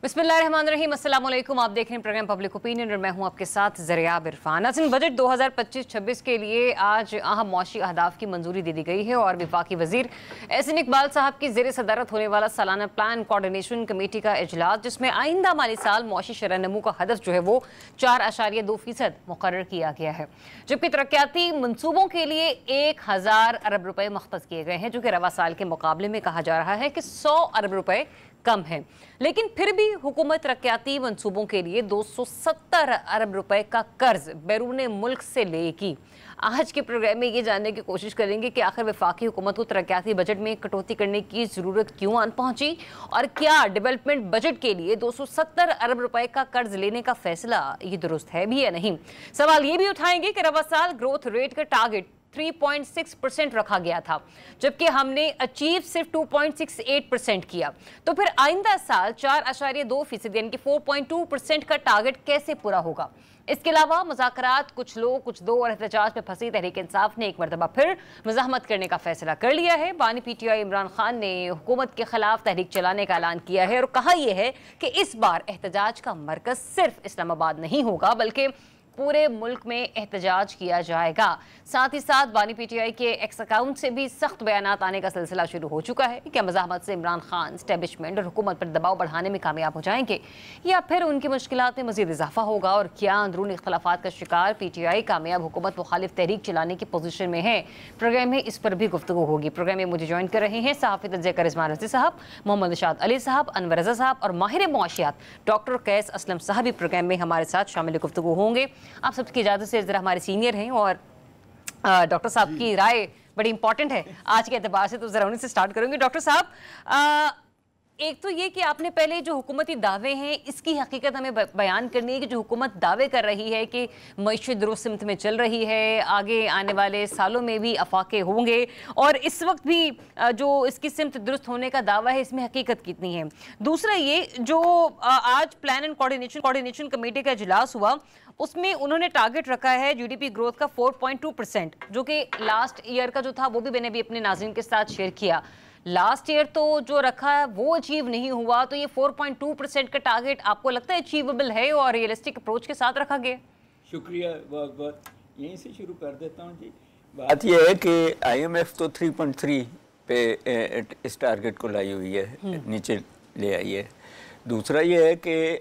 बिस्मिल्लाहिर्रहमानिर्रहीम, अस्सलाम वालेकुम। आप देख रहे हैं प्रोग्राम पब्लिक ओपिनियन और मैं हूं आपके साथ ज़रियाब इरफान। नाज़रीन, बजट 2025-26 के लिए आज अहम मौशी अहदाफ की मंजूरी दे दी गई है और वफाकी वज़ीर एहसन इकबाल साहब की ज़ेर सदारत होने वाला सालाना प्लान कोऑर्डिनेशन कमेटी का इजलास, जिसमें आइंदा माली साल मौशी शरह नमू का हदफ जो है वो 4.2% मुकर्रर किया गया है, जबकि तरक्याती मनसूबों के लिए 1000 अरब रुपये मख्तस किए गए हैं, जो कि रवा साल के मुकाबले में कहा जा रहा है कि 100 अरब रुपये कम है। लेकिन फिर भी हुकूमत तरक्याती मंसूबों के लिए 270 अरब रुपए का कर्ज बैरून मुल्क से लेगी। आज के प्रोग्राम में ये जानने की कोशिश करेंगे कि आखिर वफाकी हुकूमत को तरक्याती बजट में कटौती करने की ज़रूरत क्यों आन पहुंची और क्या डेवलपमेंट बजट के लिए 270 अरब रुपए का कर्ज लेने का फैसला ये दुरुस्त है भी या नहीं। सवाल ये भी उठाएंगे कि रवा साल ग्रोथ रेट का टारगेट 3.6% रखा गया था, जबकि हमने अचीव सिर्फ 2.68% किया, तो फिर आइंदा साल 4.2% यानी कि 4.2% का टारगेट कैसे पूरा होगा। इसके अलावा मुज़ाकरात कुछ लोग कुछ दो और एहतजाज में फंसी तहरीक इंसाफ ने एक मरतबा फिर मुज़ाहमत करने का फैसला कर लिया है। बानी PTI इमरान खान ने हुकूमत के खिलाफ तहरीक चलाने का ऐलान किया है और कहा यह है कि इस बार एहतजाज का मरकज सिर्फ इस्लामाबाद नहीं होगा बल्कि पूरे मुल्क में एहतजाज किया जाएगा। साथ ही साथ बानी PTI के एक्स अकाउंट से भी सख्त बयानात आने का सिलसिला शुरू हो चुका है। क्या मज़ाहमत से इमरान खान स्टैब्लिशमेंट और हुकूमत पर दबाव बढ़ाने में कामयाब हो जाएंगे या फिर उनकी मुश्किलात में मज़ीद इजाफा होगा, और क्या अंदरूनी इख्तलाफात का शिकार PTI कामयाब हुकूमत मुखालिफ तहरीक चलाने की पोजीशन में है। प्रोग्राम में इस पर भी गुफ्तगू होगी। प्रोग्राम में मुझे ज्वाइन कर रहे हैं सहाफ़ी तज्ज़िया करिश्मा रज़ी साहब, मोहम्मद निशात अली साहब, अनवर रज़ा साहब और माहिर मुआशियात डॉक्टर कैस असलम साहब भी प्रोग्राम में हमारे साथ शामिल गुफ्तगू होंगे। आप सबकी इजाज़त से ज़रा हमारे सीनियर हैं और डॉक्टर साहब की राय बड़ी इंपॉर्टेंट है आज के एतबार से, तो ज़रा उन्हीं से स्टार्ट करूंगी। डॉक्टर साहब, एक तो ये कि आपने पहले जो हुकूमती दावे हैं इसकी हकीकत हमें बयान करनी है कि जो हुकूमत दावे कर रही है कि मईशत दुरुस्त सिमत में चल रही है, आगे आने वाले सालों में भी अफाके होंगे और इस वक्त भी जो इसकी सिमत दुरुस्त होने का दावा है इसमें हकीकत कितनी है। दूसरा ये जो आज प्लान एंड कोऑर्डिनेशन कमेटी का इजलास हुआ उसमें उन्होंने टारगेट रखा है GDP ग्रोथ का 4.2%, जो कि लास्ट ईयर का जो था वो भी मैंने भी अपने नाज़रीन के साथ शेयर किया। लास्ट ईयर तो जो रखा है वो अचीव नहीं हुआ, तो ये 4.2% का टारगेट आपको लगता है अचीवेबल है और रियलिस्टिक अप्रोच के साथ रखा गया? शुक्रिया, बहुत बहुत यहीं से शुरू कर देता हूँ जी। बात यह है कि IMF तो 3.3 पे इस टारगेट को लाई हुई है, नीचे ले आई है। दूसरा ये है कि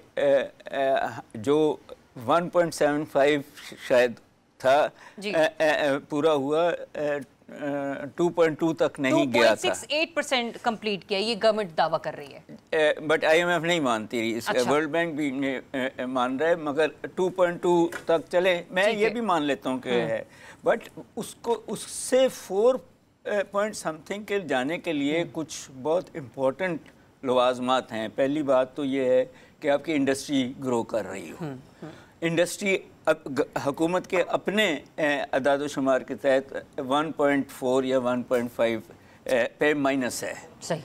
जो 1.75 शायद था पूरा हुआ 2.2 तक नहीं गया था। 2.68% कंप्लीट किया, ये गवर्नमेंट दावा कर रही है, बट IMF नहीं मानती रही। अच्छा। वर्ल्ड बैंक भी मान रहा है, मगर 2.2 तक चले, मैं ये भी मान लेता हूँ कि है, बट उसको उससे 4 पॉइंट समथिंग के जाने के लिए कुछ बहुत इम्पोर्टेंट लवाजमात हैं। पहली बात तो ये है कि आपकी इंडस्ट्री ग्रो कर रही हो। इंडस्ट्री हुकूमत के अपने अदाद शुमार के तहत 1.4 या 1.5 पे माइनस है। सही।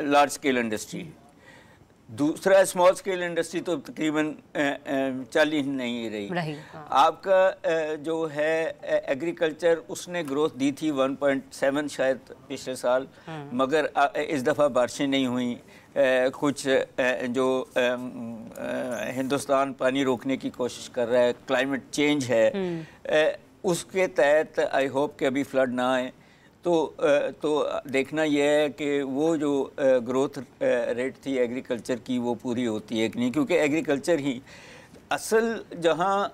Large scale industry. दूसरा स्मॉल स्केल इंडस्ट्री तो तकरीबन चल ही नहीं रही। आपका जो है एग्रीकल्चर, उसने ग्रोथ दी थी 1.7 शायद पिछले साल, मगर इस दफ़ा बारिशें नहीं हुई। कुछ जो हिंदुस्तान पानी रोकने की कोशिश कर रहा है, क्लाइमेट चेंज है, उसके तहत आई होप कि अभी फ्लड ना आए। तो देखना यह है कि वो जो ग्रोथ रेट थी एग्रीकल्चर की वो पूरी होती है कि नहीं, क्योंकि एग्रीकल्चर ही असल जहाँ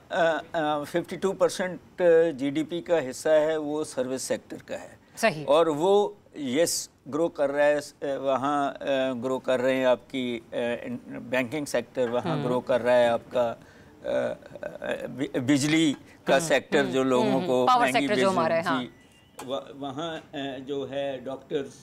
52% GDP का हिस्सा है वो सर्विस सेक्टर का है। सही। और वो यस ग्रो कर रहा है, वहाँ ग्रो कर रहे हैं आपकी बैंकिंग सेक्टर, वहाँ ग्रो कर रहा है आपका बिजली का सेक्टर, जो लोगों को महंगी बिजली, वहाँ जो है डॉक्टर्स,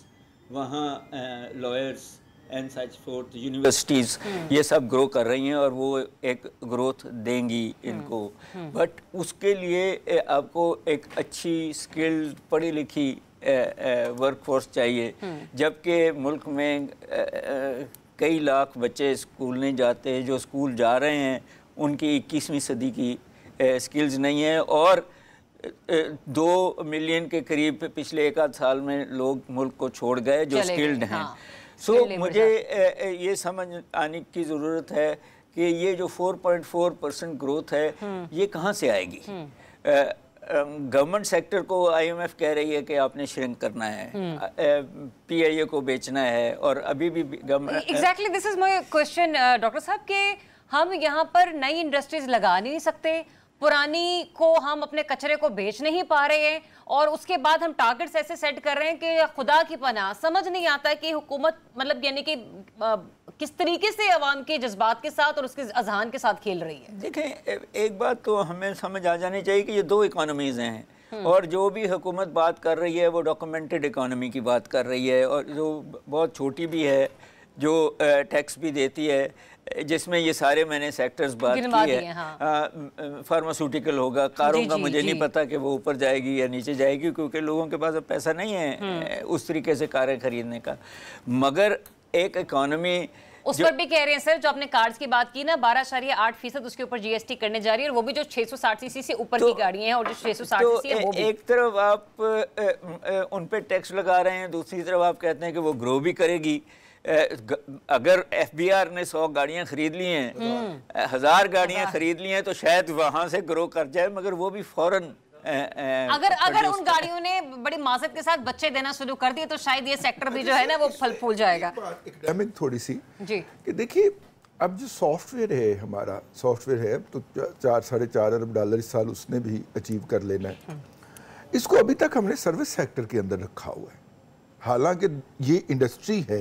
वहाँ lawyers and such fourth, universities, ये सब ग्रो कर रही हैं और वो एक ग्रोथ देंगी इनको। बट उसके लिए आपको एक अच्छी स्किल्ड पढ़ी लिखी वर्कफोर्स चाहिए, जबकि मुल्क में कई लाख बच्चे स्कूल नहीं जाते, जो स्कूल जा रहे हैं उनकी 21वीं सदी की स्किल्स नहीं है, और 2 मिलियन के करीब पिछले 1 आध साल में लोग मुल्क को छोड़ गए जो स्किल्ड हैं। मुझे ये समझ आने की ज़रूरत है कि ये जो 4.4% ग्रोथ है ये कहाँ से आएगी। गवर्नमेंट सेक्टर को IMF कह रही है कि आपने श्रिंक करना है, PIA को बेचना है, और अभी भी government exactly this is my question doctor साहब कि हम यहाँ पर नई इंडस्ट्रीज लगा नहीं सकते, पुरानी को हम अपने कचरे को बेच नहीं पा रहे हैं, और उसके बाद हम टारगेट्स ऐसे सेट कर रहे हैं कि खुदा की पनाह समझ नहीं आता कि हुकूमत मतलब यानी कि किस तरीके से अवाम के जज्बात के साथ और उसके अजहान के साथ खेल रही है। देखें, एक बात तो हमें समझ आ जानी चाहिए कि ये दो इकोनॉमीज़ हैं, और जो भी हुकूमत बात कर रही है वो डॉक्यूमेंटेड इकोनॉमी की बात कर रही है, और जो बहुत छोटी भी है, जो टैक्स भी देती है, जिसमें ये सारे मैंने सेक्टर्स बात की है। हाँ। फार्मास्यूटिकल होगा, कारों का मुझे नहीं पता कि वो ऊपर जाएगी या नीचे जाएगी, क्योंकि लोगों के पास अब पैसा नहीं है उस तरीके से कारें खरीदने का। मगर एक इकोनॉमी उस पर भी कह रहे हैं सर, जो आपने कार्ड्स की बात की ना 12.8% उसके ऊपर GST करने जा रही है, और वो भी जो 660 सीसी से ऊपर की गाड़ियां हैं, और जो 660 सीसी है वो भी। एक तरफ आप उन पे टैक्स लगा रहे हैं, दूसरी तरफ आप कहते हैं कि वो ग्रो भी करेगी। अगर FBR ने 100 गाड़ियां खरीद ली हैं, 1000 गाड़ियां खरीद ली हैं, तो शायद वहां से ग्रो कर जाए, मगर वो भी फौरन अगर उन गाड़ियों ने बड़ी माजत के साथ बच्चे देना शुरू कर दिए तो शायद ये सेक्टर भी जो है ना वो फल फूल जाएगा। एकेडमिक थोड़ी सी जी कि देखिए, अब जो सॉफ्टवेयर है, हमारा सॉफ्टवेयर है, तो 4-4.5 अरब डॉलर इस साल उसने भी अचीव कर लेना है। इसको अभी तक हमने सर्विस सेक्टर के अंदर रखा हुआ है, हालांकि ये इंडस्ट्री है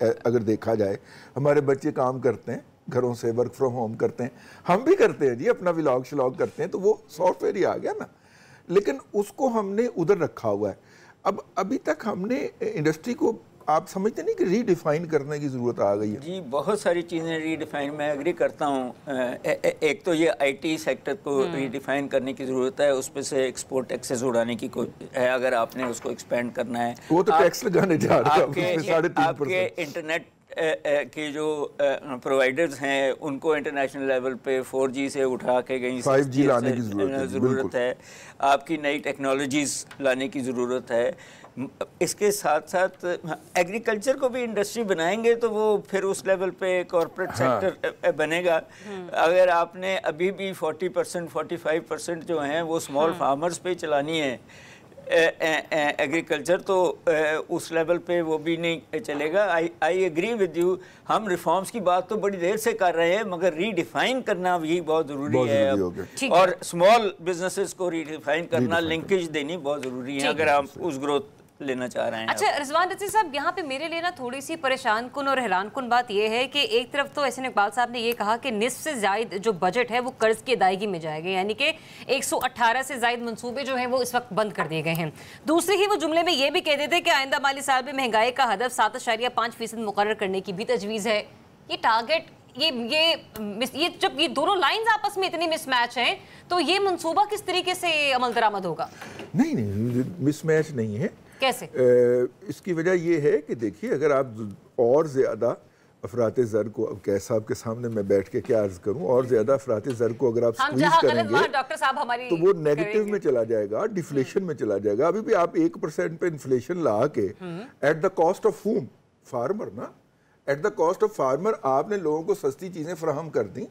अगर देखा जाए। हमारे बच्चे काम करते हैं घरों से, वर्क फ्रॉम होम करते हैं, हम भी करते हैं जी, अपना व्लॉग श्लॉग करते हैं, तो वो सॉफ्टवेयर ही आ गया ना, लेकिन उसको हमने उधर रखा हुआ है। अब अभी तक हमने इंडस्ट्री को, आप समझते नहीं कि रीडिफाइन करने की ज़रूरत आ गई है? जी, बहुत सारी चीज़ें रीडिफाइन, मैं एग्री करता हूँ। एक तो ये IT सेक्टर को रीडिफाइन करने की ज़रूरत है, उस पर से एक्सपोर्ट टैक्सेस उड़ाने की है, अगर आपने उसको एक्सपेंड करना है। वो तो टैक्स लगाने जा रहे हैं आपके इंटरनेट के जो प्रोवाइडर्स हैं उनको इंटरनेशनल लेवल पे 4G से उठा के कहीं 5G लाने की ज़रूरत है, आपकी नई टेक्नोलॉजीज़ लाने की ज़रूरत है। इसके साथ साथ एग्रीकल्चर को भी इंडस्ट्री बनाएंगे तो वो फिर उस लेवल पे कॉर्पोरेट सेक्टर बनेगा। अगर आपने अभी भी 40% 45% जो हैं वो स्मॉल फार्मर्स पे चलानी है एग्रीकल्चर, तो उस लेवल पे वो भी नहीं चलेगा। आई एग्री विद यू, हम रिफॉर्म्स की बात तो बड़ी देर से कर रहे हैं, मगर रीडिफाइन करना भी बहुत ज़रूरी है, और स्मॉल बिजनेसेस को रीडिफाइन करना, लिंकेज देनी बहुत ज़रूरी है अगर हम उस ग्रोथ लेना चाह रहे हैं। अच्छा रिजवान रज़ी साहब, यहाँ पे मेरे लिए ना थोड़ी सी परेशान कुन और हैरान कुन बात यह है कि एक तरफ तो एहसन इकबाल साहब ने ये कहा कि निस्फ से ज़ायद जो बजट है वो कर्ज की अदायगी में जाएगा, यानी कि 118 से ज़ायद मंसूबे जो हैं वो इस वक्त बंद कर दिए गए हैं। दूसरी ही वो जुमले में ये भी कह देते कि आइंदा माली साल में महंगाई का हदफ 7.5% मुकर्रर करने की भी तजवीज़ है। ये टारगेट, ये जब ये दोनों लाइंस आपस में इतनी मिसमैच हैं तो ये मंसूबा किस तरीके से अमल दरामद होगा? नहीं, मिसमैच नहीं है। कैसे? इसकी वजह ये है कि देखिए, अगर आप और ज़्यादा अफरात ज़र को, अब कैसा आपके सामने मैं बैठ के क्या अर्ज करूं, और ज़्यादा अफरात ज़र को अगर आप स्क्वीज करेंगे डॉक्टर साहब हमारी तो वो नेगेटिव में चला जाएगा, डिफ्लेशन में चला जाएगा। अभी भी आप 1% पे इन्फ्लेशन ला के at the cost of whom? Farmer ना, at the cost of farmer आपने लोगों को सस्ती चीज़ें फराहम कर दी,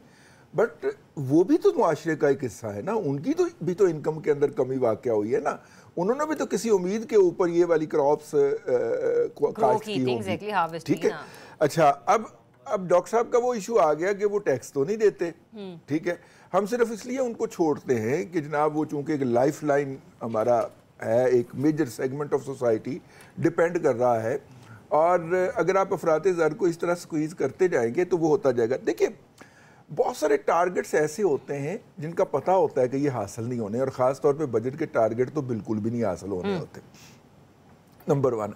बट वो भी तो मुआशरे का एक हिस्सा है ना, उनकी तो भी तो इनकम के अंदर कमी वाक़या हुई है ना, उन्होंने भी तो किसी उम्मीद के ऊपर ये वाली क्रॉप्स काश्त की होगी, ठीक है। अच्छा, अब डॉक्टर साहब का वो इशू आ गया कि वो टैक्स तो नहीं देते, ठीक है, हम सिर्फ इसलिए उनको छोड़ते हैं कि जनाब वो चूंकि एक लाइफ लाइन हमारा है, एक major segment of society depend कर रहा है, और अगर आप अफरात ज़र को इस तरह स्क्वीज करते जाएंगे तो वो होता जाएगा। देखिए, बहुत सारे टारगेट्स ऐसे होते हैं जिनका पता होता है कि ये हासिल नहीं होने, और ख़ास तौर पे बजट के टारगेट तो बिल्कुल भी नहीं हासिल होने होते, नंबर 1।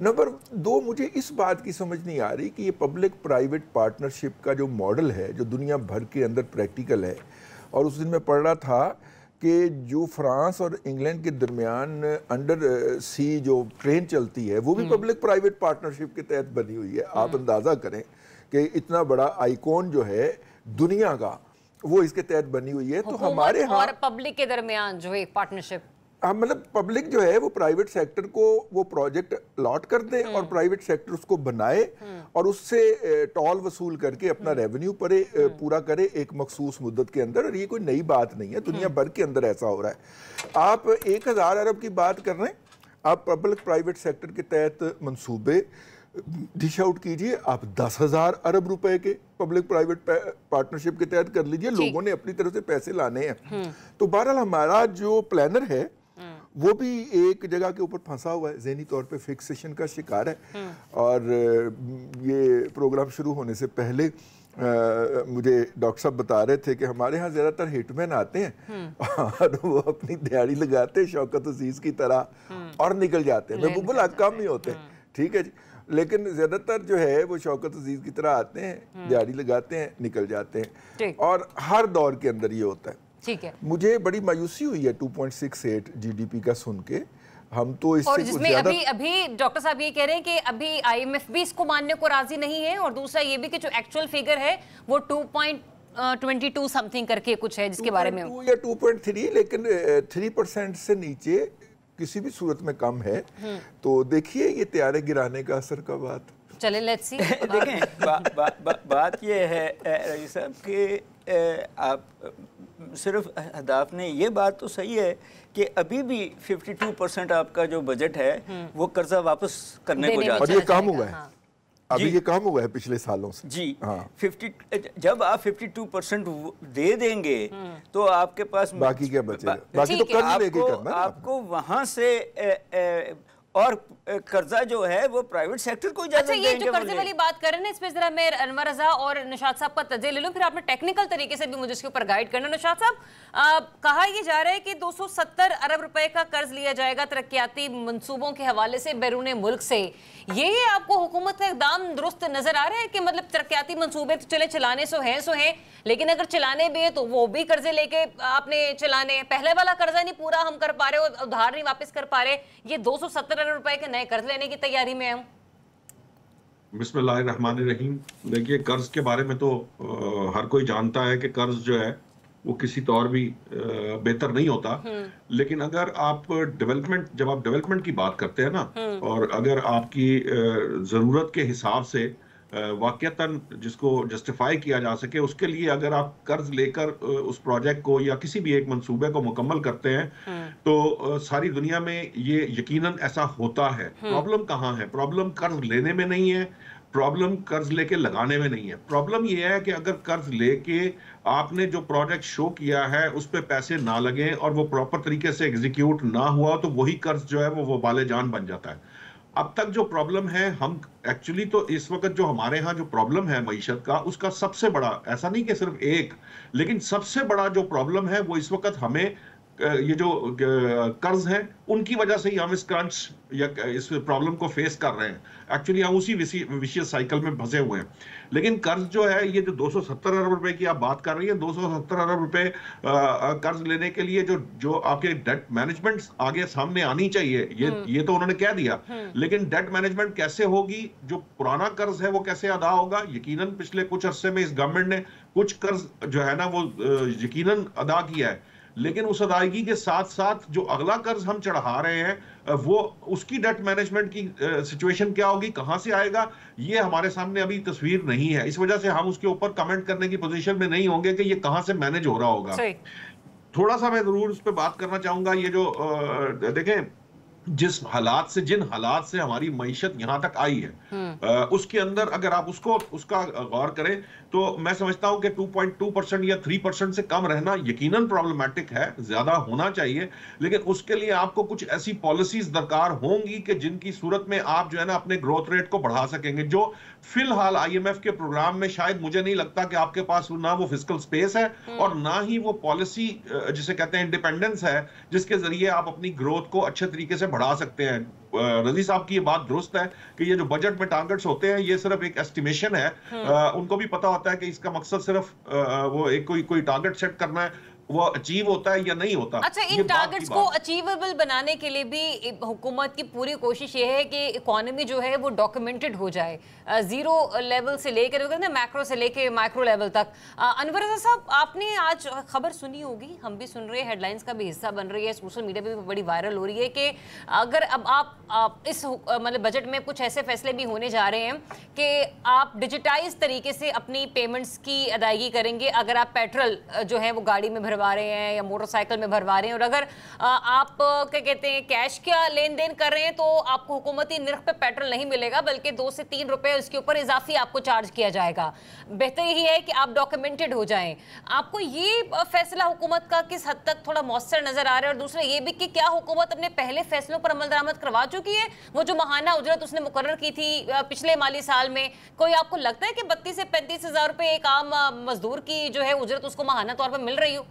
नंबर 2, मुझे इस बात की समझ नहीं आ रही कि ये पब्लिक प्राइवेट पार्टनरशिप का जो मॉडल है, जो दुनिया भर के अंदर प्रैक्टिकल है, और उस दिन मैं पढ़ रहा था कि जो फ्रांस और इंग्लैंड के दरमियान अंडर सी जो ट्रेन चलती है वो भी पब्लिक प्राइवेट पार्टनरशिप के तहत बनी हुई है। आप अंदाज़ा करें कि इतना बड़ा आइकॉन जो है दुनिया का, वो इसके तहत बनी हुई है। तो हमारे और पब्लिक के दरमियान जो एक पार्टनरशिप, मतलब पब्लिक जो है वो प्राइवेट सेक्टर को वो प्रोजेक्ट अलॉट कर दे और प्राइवेट सेक्टर उसको बनाए और उससे टॉल वसूल करके अपना रेवेन्यू पूरा करे एक मखसूस मुद्दत के अंदर। और ये कोई नई बात नहीं है, दुनिया भर के अंदर ऐसा हो रहा है। आप 1000 अरब की बात कर रहे हैं, आप पब्लिक प्राइवेट सेक्टर के तहत मंसूबे डिश आउट कीजिए, आप 10,000 अरब रुपए के पब्लिक प्राइवेट पार्टनरशिप के तहत कर लीजिए। लोगों ने अपनी तरफ से पैसे लाने हैं। तो बहरहाल हमारा जो प्लानर है वो भी एक जगह के ऊपर फंसा हुआ है, ज़हनी तौर पे फिक्सेशन का शिकार है। और ये प्रोग्राम शुरू होने से पहले मुझे डॉक्टर साहब बता रहे थे कि हमारे यहाँ ज़्यादातर हिटमैन आते हैं और वो अपनी दिहाड़ी लगाते हैं शौकत अजीज की तरह और निकल जाते हैं। महबूबुल हक कम ही होते हैं, ठीक है जी, लेकिन ज्यादातर जो है वो शौकत अजीज की तरह आते हैं, दिहाड़ी लगाते हैं, निकल जाते हैं। और हर दौर के अंदर ये होता है। ठीक है, मुझे बड़ी मायूसी हुई है 2.68 जीडीपी का सुन के। हम तो इससे और जिसमें अभी डॉक्टर साहब ये कह रहे हैं कि अभी आईएमएफ भी इसको मानने को राजी नहीं है, और दूसरा ये भी कि जो एक्चुअल फिगर है वो 2.22 समथिंग करके कुछ है, जिसके बारे में 2 या 2.3, लेकिन 3% से नीचे किसी भी सूरत में कम है। तो देखिए ये तैयारे गिराने का असर का बात। चले लेट्स सी। देखें बात ये है रईस साहब कि आप सिर्फ अहदाफ ने, ये बात तो सही है कि अभी भी 52% आपका जो बजट है वो कर्जा वापस करने को जाता है, और ये काम हुआ है। अभी ये काम हुआ है पिछले सालों से जी। हाँ। जब आप 52% दे देंगे तो आपके पास बाकी क्या बचेगा? बाकी तो कर्ज लेके करना है आपको वहां से और कर्जा जो है वो प्राइवेट सेक्टर को इजाजत देंगे। ये जो कर्जे वाली बात कर रहे हैं ना, इसमें जरा मैं अनवर रजा और निशात साहब का तज्ज़िया ले लूं, फिर आपने टेक्निकल तरीके से भी मुझे इसके ऊपर गाइड करना। निशात साहब, कहा ये जा रहा है कि 270 अरब रुपए का कर्ज लिया जाएगा तरक्याती मंसूबों के हवाले से बैरून मुल्क से। ये आपको हुकूमत का इक़दाम दुरुस्त नजर आ रहा है कि मतलब तरक्याती मंसूबे तो चले चलाने सो हैं, लेकिन अगर चलाने भी है तो वो भी कर्जे लेके आपने चलाने, पहले वाला कर्जा नहीं पूरा हम कर पा रहे, उधार नहीं वापस कर पा रहे, ये 270 अरब रुपए के नए कर्ज लेने की तैयारी में हम। बिस्मिल्लाहिर्रहमानिर्रहीम। देखिए, कर्ज के बारे में तो हर कोई जानता है कि कर्ज जो है वो किसी तौर भी बेहतर नहीं होता। लेकिन अगर आप जब आप डेवलपमेंट की बात करते हैं ना, और अगर आपकी जरूरत के हिसाब से वाकयातन जिसको जस्टिफाई किया जा सके, उसके लिए अगर आप कर्ज लेकर उस प्रोजेक्ट को या किसी भी एक मंसूबे को मुकम्मल करते हैं तो सारी दुनिया में ये यकीनन ऐसा होता है। प्रॉब्लम कहाँ है? प्रॉब्लम कर्ज लेने में नहीं है, प्रॉब्लम कर्ज लेके लगाने में नहीं है। प्रॉब्लम ये है कि अगर कर्ज लेके आपने जो प्रोजेक्ट शो किया है उस पे पैसे ना लगे और वो प्रॉपर तरीके से एग्जीक्यूट ना हुआ तो वही कर्ज जो है वो बाले जान बन जाता है। अब तक जो प्रॉब्लम है, हम एक्चुअली तो इस वक्त जो हमारे यहाँ जो प्रॉब्लम है मईशत का, उसका सबसे बड़ा, ऐसा नहीं कि सिर्फ एक, लेकिन सबसे बड़ा जो प्रॉब्लम है वो इस वक्त हमें ये जो कर्ज हैं उनकी वजह से ही हम इस क्रंच या इस प्रॉब्लम को फेस कर रहे हैं। एक्चुअली हम उसी विशियस साइकिल में फंसे हुए हैं। लेकिन कर्ज जो है, ये जो 270 अरब रुपए की आप बात कर रही है, 270 अरब रुपए कर्ज लेने के लिए जो आपके डेट मैनेजमेंट आगे सामने आनी चाहिए, ये तो उन्होंने कह दिया, लेकिन डेट मैनेजमेंट कैसे होगी, जो पुराना कर्ज है वो कैसे अदा होगा? यकीनन पिछले कुछ अरसे में इस गवर्नमेंट ने कुछ कर्ज जो है ना वो यकीनन अदा किया है, लेकिन उस अदायगी के साथ साथ जो अगला कर्ज हम चढ़ा रहे हैं वो उसकी डेट मैनेजमेंट की सिचुएशन क्या होगी, कहां से आएगा, ये हमारे सामने अभी तस्वीर नहीं है। इस वजह से हम उसके ऊपर कमेंट करने की पोजीशन में नहीं होंगे कि ये कहां से मैनेज हो रहा होगा। थोड़ा सा मैं जरूर उस पर बात करना चाहूंगा। ये जो देखें, जिन हालात से हमारी मईशत यहां तक आई है, उसके अंदर अगर आप उसका गौर करें तो मैं समझता हूं कि 2.2% या 3% से कम रहना यकीनन प्रॉब्लमैटिक है, ज्यादा होना चाहिए। लेकिन उसके लिए आपको कुछ ऐसी पॉलिसीज दरकार होंगी कि जिनकी सूरत में आप जो है ना अपने ग्रोथ रेट को बढ़ा सकेंगे, जो फिलहाल आईएमएफ के प्रोग्राम में शायद मुझे नहीं लगता कि आपके पास ना वो फिस्कल स्पेस है और ना ही वो पॉलिसी जिसे कहते हैं इंडिपेंडेंस है, जिसके जरिए आप अपनी ग्रोथ को अच्छे तरीके से बढ़ा सकते हैं। रजी साहब की ये बात दुरुस्त है कि ये जो बजट में टारगेट्स होते हैं ये सिर्फ एक एस्टिमेशन है। उनको भी पता होता है कि इसका मकसद सिर्फ वो एक कोई टारगेट सेट करना है। वो अचीव होता है या नहीं होता। अच्छा, इन टारगेट्स को अचीवेबल बनाने के लिए भी हुकूमत की पूरी कोशिश ये है कि इकोनॉमी जो है वो डॉक्यूमेंटेड हो जाए, जीरो लेवल से लेकर मैक्रो से लेकर माइक्रो लेवल तक। अनवर रज़ा साहब, आपने आज खबर सुनी होगी, हम भी सुन रहे हैं, हेडलाइंस का भी हिस्सा बन रही है, सोशल मीडिया पे भी बड़ी वायरल हो रही है कि अगर अब आप इस मतलब बजट में कुछ ऐसे फैसले भी होने जा रहे हैं कि आप डिजिटाइज तरीके से अपनी पेमेंट्स की अदायगी करेंगे। अगर आप पेट्रोल जो है वो गाड़ी में भरवा रहे हैं या मोटरसाइकिल में भरवा रहे हैं, और अगर आप क्या कहते हैं कैश का लेन देन कर रहे हैं, तो आपको हुकूमती निर्ख पे पेट्रोल नहीं मिलेगा, बल्कि 2 से 3 रुपए उसके ऊपर इजाफी आपको चार्ज किया जाएगा। बेहतर यही है कि आप डॉक्यूमेंटेड हो जाएं। आपको ये फैसला हुकूमत का किस हद तक थोड़ा मौसर नजर आ रहा है? और दूसरा ये भी कि क्या हुकूमत अपने पहले फैसलों पर अमल दरामद करवा चुकी है? वो जो माहाना उजरत उसने मुकर्रर की थी पिछले माली साल में, कोई आपको लगता है कि 32 से 35 हज़ार रुपए एक आम मजदूर की जो है उजरत उसको माहाना तौर पर मिल रही हो?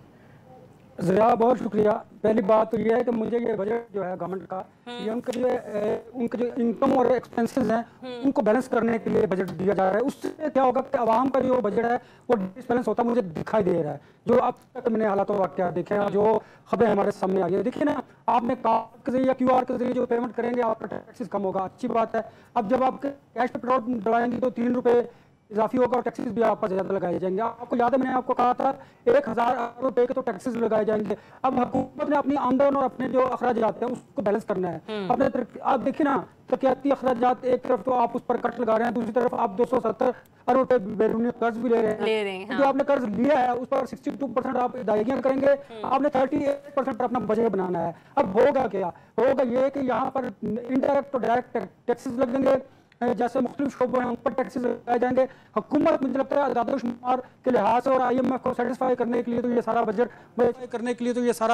ज़रा बहुत शुक्रिया। पहली बात तो ये है कि मुझे ये बजट जो है गवर्नमेंट का, ये उनके जो इनकम और एक्सपेंसेस हैं उनको बैलेंस करने के लिए बजट दिया जा रहा है। उससे क्या होगा कि आवाम का जो बजट है वो डिसबैलेंस होता मुझे दिखाई दे रहा है। जो अब तक मैंने हालात वाक़या देखे हैं, जो खबरें हमारे सामने आ रही है, देखिए ना, आपने कार्ड के जरिए या QR के जरिए जो पेमेंट करेंगे आपका टैक्सेस कम होगा, अच्छी बात है। अब जब आप कैश पे पेट्रोल डलवाएंगे तो 3 रुपये इजाफी होगा और टैक्सेस भी आप पर ज़्यादा लगाए जाएंगे। आपको याद है मैंने आपको कहा था 1000 अरब रुपए के तो टैक्सेस लगाए जाएंगे। अब हुकूमत ने अपनी आमदन और अपने जो अखराजात हैं उसको बैलेंस करना है। अपने आप देखिए ना, तरक्याती अखराजात एक तरफ तो आप उस पर कट लगा रहे हैं, दूसरी तरफ आप 270 अरब रुपए बैरूनी कर्ज भी ले रहे हैं। जो आपने कर्ज लिया है उस पर 62% आप अदायगियां करेंगे, आपने 38% पर अपना बजट बनाना है। अब होगा क्या? होगा ये कि यहाँ पर इनडायरेक्ट और डायरेक्ट टैक्सेस लगेंगे, जैसे मुख्तलिफ शोबों हैं उन पर टैक्सेस लगाए जाएंगे। हुकूमत मुझे लगता है आदाद शुमार के लिहाज से और IMF को सेटिस्फाई करने के लिए तो ये सारा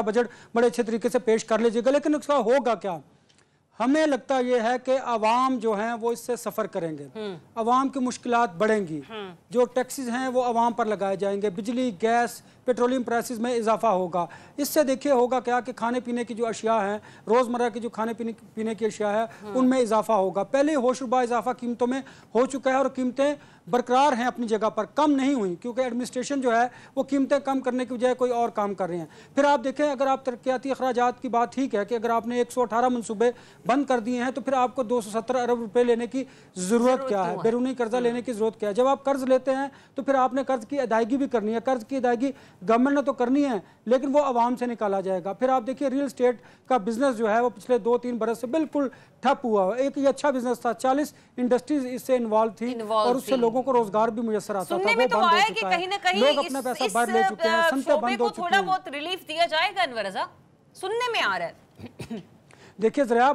बजट बड़े अच्छे तरीके से पेश कर लीजिएगा। लेकिन उसका होगा क्या? हमें लगता यह है कि आवाम जो हैं वो इससे सफ़र करेंगे, आवाम की मुश्किलात बढ़ेंगी, जो टैक्सेस हैं वो आवाम पर लगाए जाएंगे, बिजली, गैस, पेट्रोलियम प्राइसेस में इजाफा होगा। इससे देखिए होगा क्या कि खाने पीने की जो अशिया हैं, रोज़मर्रा की जो खाने पीने की अशिया है उनमें इजाफा होगा। पहले होशरुबा इजाफा कीमतों में हो चुका है और कीमतें बरकरार हैं अपनी जगह पर, कम नहीं हुई, क्योंकि एडमिनिस्ट्रेशन जो है वो कीमतें कम करने की बजाय कोई और काम कर रहे हैं। फिर आप देखें, अगर आप तरक्याती अखराजात की बात ठीक है कि अगर आपने 118 मनसूबे बंद कर दिए हैं तो फिर आपको 270 अरब रुपए लेने की ज़रूरत क्या है, बैरूनी कर्जा लेने की ज़रूरत क्या है? जब आप कर्ज लेते हैं तो फिर आपने कर्ज की अदायगी भी करनी है। कर्ज की अदायगी गवर्नमेंट ने तो करनी है, लेकिन वो आवाम से निकाला जाएगा। फिर आप देखिए रियल एस्टेट का बिजनेस जो है वो पिछले 2-3 बरस से बिल्कुल ठप हुआ। एक ये अच्छा बिजनेस था, 40 इंडस्ट्रीज इससे इन्वॉल्व थी और उससे लोगों को रोजगार भी मुयसर आता था। वो बंद हो चुका है, लोग अपना पैसा बाहर ले चुके हैं, संस्था बंद हो चुकी है। थोड़ा बहुत रिलीफ दिया जाएगा अनवर रज़ा, सुनने में आ रहा है। देखिए जरा,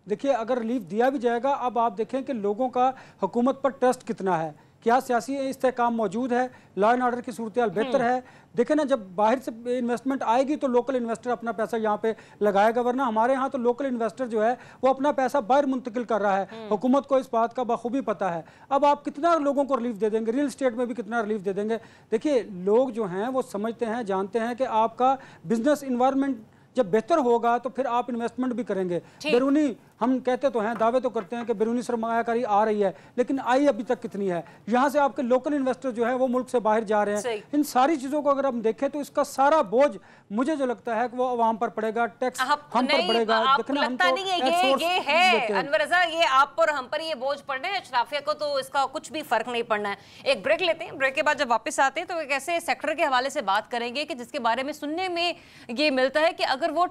देखिए अगर रिलीफ दिया भी जाएगा, अब आप देखें कि लोगों का हुकूमत पर ट्रस्ट कितना है, क्या सियासी इस्तेहकाम मौजूद है, लॉ एंड ऑर्डर की सूरत हाल बेहतर है। देखें ना, जब बाहर से इन्वेस्टमेंट आएगी तो लोकल इन्वेस्टर अपना पैसा यहाँ पे लगाएगा, वरना हमारे यहाँ तो लोकल इन्वेस्टर जो है वो अपना पैसा बाहर मुंतकिल कर रहा है। हुकूमत को इस बात का बखूबी पता है। अब आप कितना लोगों को रिलीफ दे देंगे, रियल एस्टेट में भी कितना रिलीफ दे देंगे? देखिए लोग जो हैं वो समझते हैं, जानते हैं कि आपका बिजनेस इन्वायरमेंट जब बेहतर होगा तो फिर आप इन्वेस्टमेंट भी करेंगे। बैरूनी, हम कहते तो हैं, दावे तो करते हैं कि बैरूनी सरमायाकारी आ रही है, लेकिन आई अभी तक कितनी है? यहाँ से आपके लोकल इन्वेस्टर जो है वो मुल्क से बाहर जा रहे हैं। इन सारी चीजों को अगर हम देखें तो इसका सारा बोझ मुझे जो लगता है कि वो आवाम पर पड़ेगा, टैक्स हम पर पड़ेगा। लगता नहीं है ये है अनवर रज़ा, ये आप पर हम पर ये बोझ पड़ना है, अशराफिया को तो इसका कुछ भी फर्क नहीं पड़ना है। एक ब्रेक लेते हैं, ब्रेक के बाद जब वापस आते हैं तो एक ऐसे सेक्टर के हवाले से बात करेंगे कि जिसके बारे में सुनने में ये मिलता है कि अगर वो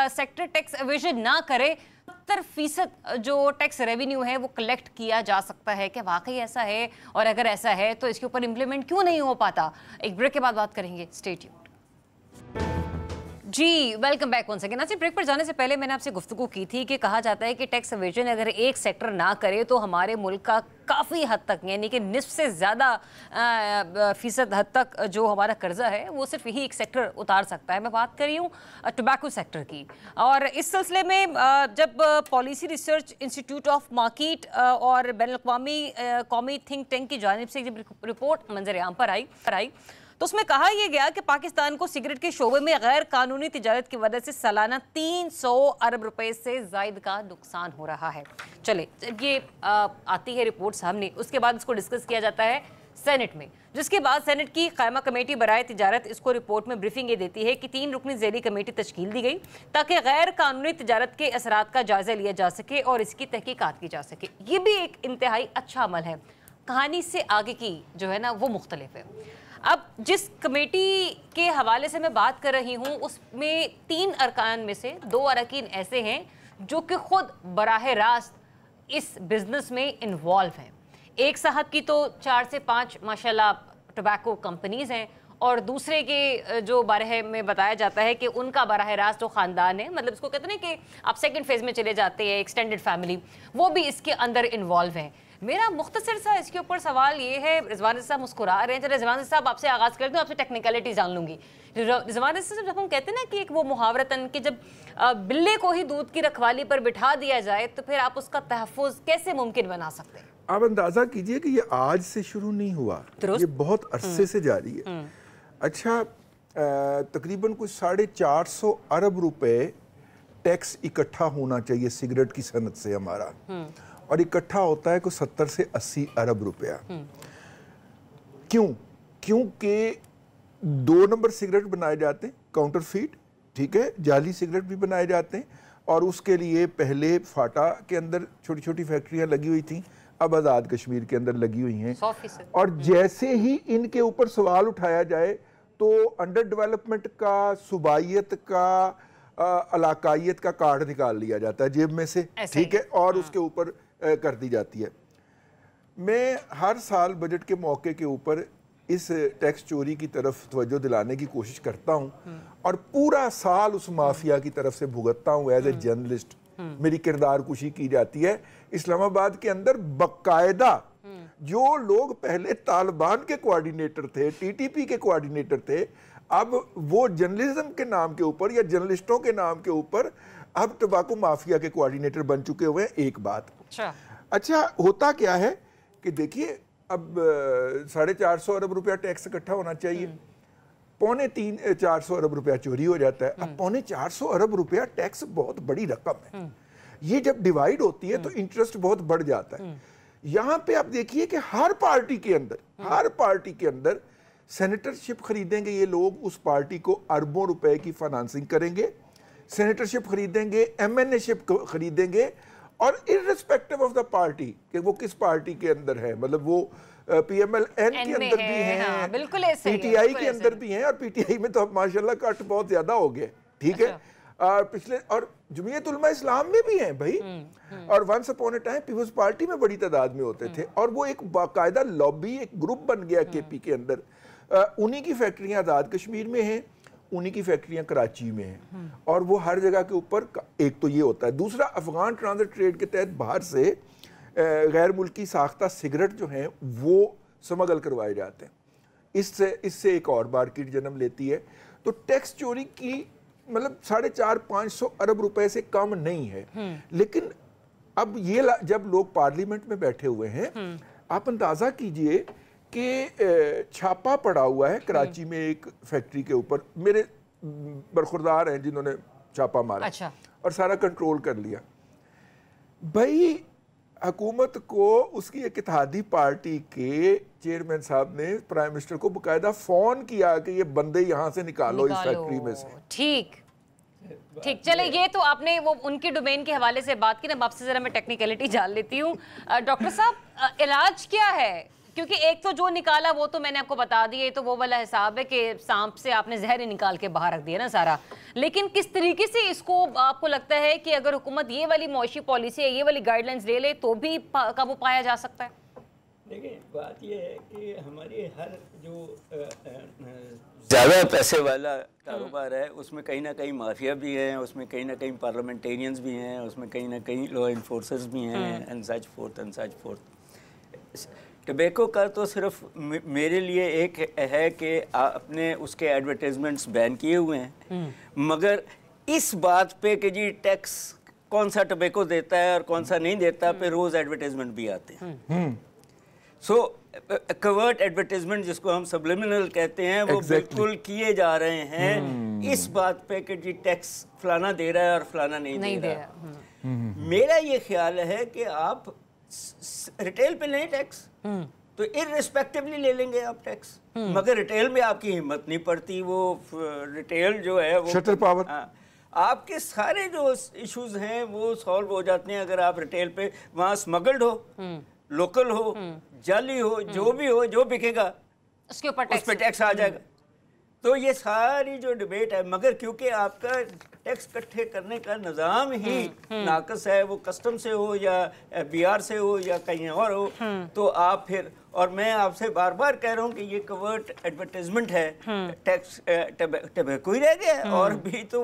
सेक्टर टैक्स एवेजन ना करे 70% जो टैक्स रेवेन्यू है वो कलेक्ट किया जा सकता है। क्या वाकई ऐसा है? और अगर ऐसा है तो इसके ऊपर इंप्लीमेंट क्यों नहीं हो पाता? एक ब्रेक के बाद बात करेंगे, स्टे ट्यून्ड। जी welcome back once again. Break पर जाने से पहले मैंने आपसे गुफ्तगू की थी कि कहा जाता है कि टैक्स एवेजन अगर एक सेक्टर ना करे तो हमारे मुल्क का काफ़ी हद तक, यानी कि निस्फ से ज़्यादा फीसद हद तक जो हमारा कर्जा है वो सिर्फ यही एक सेक्टर उतार सकता है। मैं बात कर रही हूँ टोबैको सेक्टर की, और इस सिलसिले में जब policy research institute of market और बैनुल-अक़वामी कौमी थिंक टैंक की जानिब से जब रिपोर्ट मंजर आम पर आई तो उसमें कहा यह गया कि पाकिस्तान को सिगरेट के शोबे में गैर कानूनी तिजारत की वजह से सालाना 300 अरब रुपए से जायद का नुकसान हो रहा है। चले, जब ये आती है रिपोर्ट सामने, उसके बाद इसको डिस्कस किया जाता है सेनेट में, जिसके बाद सेनेट की कायमा कमेटी बराए तिजारत इसको रिपोर्ट में ब्रीफिंग ये देती है कि 3 रुकनी ज़ेली कमेटी तश्कील दी गई ताकि गैर कानूनी तिजारत के असरात का जायजा लिया जा सके और इसकी तहकीकात की जा सके। ये भी एक इंतहाई अच्छा अमल है। कहानी से आगे की जो है ना वो मुख्तलिफ है। अब जिस कमेटी के हवाले से मैं बात कर रही हूँ उसमें 3 अरकान में से 2 अरकान ऐसे हैं जो कि खुद बराह रास्त इस बिजनेस में इन्वॉल्व हैं। एक साहब की तो 4 से 5 माशाल्लाह टोबैको कंपनीज हैं और दूसरे के जो बारे में बताया जाता है कि उनका बराह रास्त जो ख़ानदान है, मतलब इसको कहते हैं कि आप सेकंड फेज़ में चले जाते हैं, एक्सटेंडेड फैमिली, वो भी इसके अंदर इन्वॉल्व हैं। मेरा मुख्तसर सा इसके ऊपर सवाल ये है, रिजवान साहब मुस्कुरा रहे हैं, चलो रिजवान साहब आपसे आगाज़ करते हैं, आपसे टेक्निकलिटी जान लूँगी। रिजवान साहब, जब हम कहते हैं ना कि एक वो मुहावरतन कि जब बिल्ले को ही दूध की रखवाली पर बिठा दिया जाए तो फिर आप उसका तहफ़्फ़ुज़ कैसे मुमकिन बना सकते हैं? आप अंदाजा कीजिए कि ये आज से शुरू नहीं हुआ, ये बहुत अरसे से जारी है। अच्छा, तकरीबन कुछ 450 अरब रुपए टैक्स इकट्ठा होना चाहिए सिगरेट की सनत से हमारा, और इकट्ठा होता है कुछ 70 से 80 अरब रुपया। क्यों? क्योंकि 2 नंबर सिगरेट बनाए जाते हैं, काउंटरफीट, ठीक है, जाली सिगरेट भी बनाए जाते हैं, और उसके लिए पहले फाटा के अंदर छोटी छोटी फैक्ट्रियां लगी हुई थी, अब आज़ाद कश्मीर के अंदर लगी हुई हैं। और जैसे ही इनके ऊपर सवाल उठाया जाए तो अंडर डेवलपमेंट का, सूबाइयत का, इलाकाइयत का कार्ड निकाल लिया जाता है जेब में से, ठीक है, और उसके ऊपर कर दी जाती है। मैं हर साल बजट के मौके के ऊपर इस टैक्स चोरी की तरफ तवज्जो दिलाने की कोशिश करता हूँ और पूरा साल उस माफिया की तरफ से भुगतता हूँ एज ए जर्नलिस्ट। मेरी किरदार कुशी की जाती है। इस्लामाबाद के अंदर बकायदा जो लोग पहले तालिबान के कोऑर्डिनेटर थे, टीटीपी के कोऑर्डिनेटर थे, अब वो जर्नलिज्म के नाम के ऊपर या जर्नलिस्टों के नाम के ऊपर अब टबाको माफिया के कोऑर्डिनेटर बन चुके हुए हैं। एक बात अच्छा होता क्या है कि देखिए, अब 450 अरब रुपया टैक्स इकट्ठा होना चाहिए, 350-400 अरब रुपया चोरी हो जाता है। अब 450 अरब रुपया टैक्स बहुत बड़ी रकम है। ये जब डिवाइड होती है तो इंटरेस्ट बहुत बढ़ जाता है। यहाँ पे आप देखिए कि हर पार्टी के अंदर सेनेटरशिप खरीदेंगे ये लोग, उस पार्टी को अरबों रुपए की फाइनेंसिंग करेंगे, सेनेटरशिप खरीदेंगे, एमएनए-शिप खरीदेंगे, और इररिस्पेक्टिव ऑफ द पार्टी कि वो किस पार्टी के अंदर है, मतलब वो पीएमएल-एन के अंदर भी हैं, पीटीआई के अंदर भी हैं, और पीटीआई में तो अब माशाल्लाह कट बहुत ज्यादा हो गए, ठीक है। पिछले और जमीयत उलमा इस्लाम में भी हैं भाई, और once upon a time peoples party में बड़ी तादाद में होते थे, और वो एक बाकायदा लॉबी, एक ग्रुप बन गया केपी के अंदर। उन्हीं की फैक्ट्रियां आज़ाद कश्मीर में हैं, उन्हीं की फैक्ट्रियां कराची में हैं, और वो हर जगह के ऊपर। एक तो ये होता है, दूसरा अफगान ट्रांजिट ट्रेड के तहत बाहर से गैर मुल्की साख्ता सिगरेट जो हैं वो स्मगल करवाए जाते हैं। इससे एक और मार्केट जन्म लेती है। तो टैक्स चोरी की मतलब 450-500 अरब रुपए से कम नहीं है। लेकिन अब ये जब लोग पार्लियामेंट में बैठे हुए हैं, आप अंदाजा कीजिए कि छापा पड़ा हुआ है कराची में एक फैक्ट्री के ऊपर, मेरे बरखुरदार हैं जिन्होंने छापा मारा। अच्छा। और सारा कंट्रोल कर लिया। भाई हुकूमत को उसकी एक इत्तेहादी पार्टी के चेयरमैन साहब ने प्राइम मिनिस्टर को बकायदा फोन किया कि ये बंदे यहाँ से निकालो इस फैक्ट्री में से। ठीक, चले, ये तो आपने वो उनके डोमेन के हवाले से बात की ना, आपसे जरा मैं टेक्निकलिटी जान लेती हूँ। डॉक्टर साहब, इलाज क्या है? क्योंकि एक तो जो निकाला वो तो मैंने आपको बता दिया, ये तो वो वाला हिसाब है कि सांप से आपने जहर ही निकाल के बाहर रख दिया ना सारा। लेकिन किस तरीके से इसको आपको लगता है कि अगर हुकूमत ये वाली मौशी पॉलिसी है, ये वाली गाइडलाइंस ले ले तो भी काबू पाया जा सकता है? देखिए, बात ये है कि हमारी हर जो ज़्यादा पैसे वाला कारोबार है उसमें कहीं ना कहीं माफिया भी हैं, उसमें कहीं ना कहीं पार्लियामेंटेरियंस भी हैं, उसमें कहीं ना कहीं लॉ इन्फोर्सर्स भी हैं, एंड सच फोर्थ। टबैको का तो सिर्फ मेरे लिए एक है कि आपने उसके एडवर्टाइजमेंट्स बैन किए हुए हैं, मगर इस बात पे कि जी टैक्स कौन सा टबैको देता है और कौन सा नहीं देता पे रोज़ एडवर्टाइजमेंट भी आते हैं। सो कवर्ट एडवर्टाइजमेंट जिसको हम सब्लिमिनल कहते हैं वो बिल्कुल किए जा रहे हैं इस बात पे कि जी टैक्स फलाना दे रहा है और फलाना नहीं दे रहा। मेरा ये ख्याल है कि आप रिटेल पे लें टैक्स तो इररिस्पेक्टिवली ले लेंगे आप टैक्स, मगर रिटेल में आपकी हिम्मत नहीं पड़ती, वो रिटेल जो है वो शटर पावर, आपके सारे जो इश्यूज हैं वो सॉल्व हो जाते हैं अगर आप रिटेल पे वहाँ स्मगल्ड हो, लोकल हो, जाली हो, जो भी हो, जो बिकेगा उसके ऊपर टैक्स आ जाएगा। तो ये सारी जो डिबेट है, मगर क्योंकि आपका टैक्स इकट्ठे करने का निज़ाम ही नाकस है, वो कस्टम से हो या बिहार से हो या कहीं और हो, तो आप फिर, और मैं आपसे बार बार कह रहा हूँ कि ये कवर्ट एडवर्टाइजमेंट है, टैक्स टबैको ही रह गया और भी तो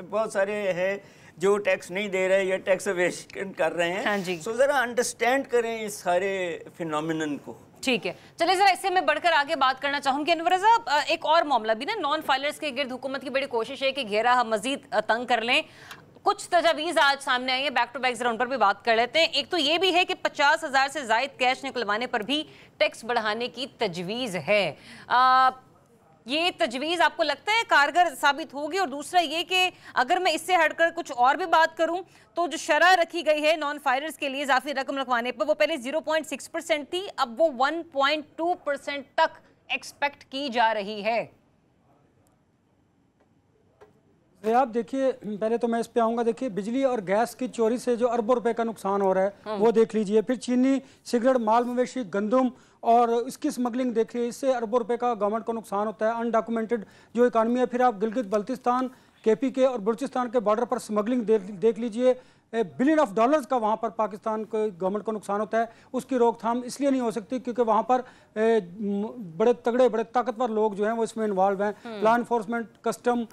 बहुत सारे हैं जो टैक्स नहीं दे रहे या टैक्स एवेशन कर रहे हैं। सो ज़रा अंडरस्टैंड करें इस सारे फिनोमिनन को। ठीक है, चलिए जरा इससे मैं बढ़कर आगे बात करना चाहूंगी। अनवर रज़ा, एक और मामला भी ना, नॉन फाइलर्स के गिर्द हुकूमत की बड़ी कोशिश है कि घेरा हम मजीद तंग कर लें। कुछ तजावीज़ आज सामने आई है, बैक टू बैक जरा उन पर भी बात कर लेते हैं। एक तो ये भी है कि 50,000 से ज़ायद कैश निकलवाने पर भी टैक्स बढ़ाने की तजवीज़ है। ये तजवीज़ आपको लगता है कारगर साबित होगी? और दूसरा ये कि अगर मैं इससे हटकर कुछ और भी बात करूं तो जो शरह रखी गई है नॉन फायरर्स के लिए इजाफी रकम रखवाने पर, वो पहले 0.6% थी, अब वो 1.2% तक एक्सपेक्ट की जा रही है। आप देखिए, पहले तो मैं इस पे आऊँगा। देखिए, बिजली और गैस की चोरी से जो अरबों रुपए का नुकसान हो रहा है वो देख लीजिए, फिर चीनी, सिगरेट, माल मवेशी, गंदम और इसकी स्मगलिंग देखिए, इससे अरबों रुपए का गवर्नमेंट को नुकसान होता है। अनडॉक्यूमेंटेड जो इकानमी है, फिर आप गिलगित बल्तिस्तान, KPK और बलूचिस्तान के बॉर्डर पर स्मगलिंग देख लीजिए, बिलियन ऑफ डॉलर्स का वहाँ पर पाकिस्तान को गवर्नमेंट को नुकसान होता है। उसकी रोकथाम इसलिए नहीं हो सकती क्योंकि वहाँ पर बड़े तगड़े, बड़े ताकतवर लोग जो हैं वो इसमें इन्वॉल्व हैं। लॉ इन्फोर्समेंट, कस्टम,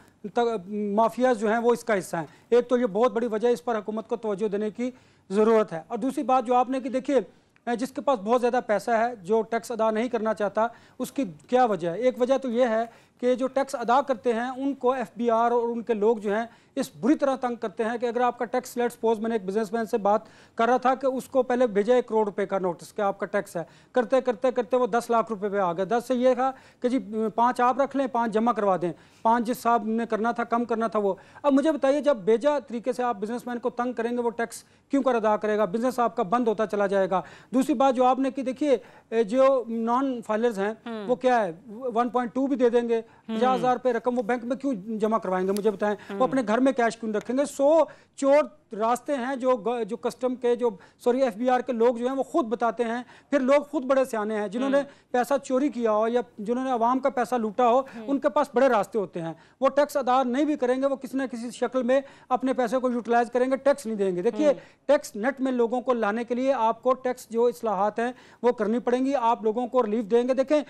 माफियाज जो हैं वो इसका हिस्सा हैं। एक तो ये बहुत बड़ी वजह, इस पर हुकूमत को तवज्जो देने की ज़रूरत है। और दूसरी बात जो आपने की, देखिए जिसके पास बहुत ज़्यादा पैसा है जो टैक्स अदा नहीं करना चाहता, उसकी क्या वजह है? एक वजह तो ये है कि जो टैक्स अदा करते हैं उनको FBR और उनके लोग जो हैं इस बुरी तरह तंग करते हैं कि अगर आपका टैक्स, लेट्स सपोज मैंने एक बिजनेसमैन से बात कर रहा था कि उसको पहले भेजा 1 करोड़ रुपए का नोटिस कि आपका टैक्स है, करते करते करते वो 10 लाख रुपए पे आ गया। 10 से ये था कि जी 5 आप रख लें, 5 जमा करवा दें, 5 जिस साहब ने करना था, कम करना था वो। अब मुझे बताइए, जब बेजा तरीके से आप बिजनेसमैन को तंग करेंगे वो टैक्स क्यों कर अदा करेगा? बिजनेस आपका बंद होता चला जाएगा। दूसरी बात जो आपने की, देखिए जो नॉन फाइलर्स हैं वो क्या है, 1.2 भी दे देंगे, 50,000 रुपये रकम वो बैंक में क्यों जमा करवाएंगे? मुझे बताएं, वो अपने घर में कैश क्यों रखेंगे? 100 चोर रास्ते हैं जो कस्टम के, जो FBR के लोग जो हैं वो खुद बताते हैं। फिर लोग खुद बड़े सियाने हैं, जिन्होंने पैसा चोरी किया हो या जिन्होंने आवाम का पैसा लूटा हो, उनके पास बड़े रास्ते होते हैं। वो टैक्स अदा नहीं भी करेंगे, वो किसी न किसी शक्ल में अपने पैसे को यूटिलाइज करेंगे, टैक्स नहीं देंगे। देखिए, टैक्स नेट में लोगों को लाने के लिए आपको टैक्स जो इस्लाहात हैं वो करनी पड़ेंगी, आप लोगों को रिलीफ देंगे। देखें,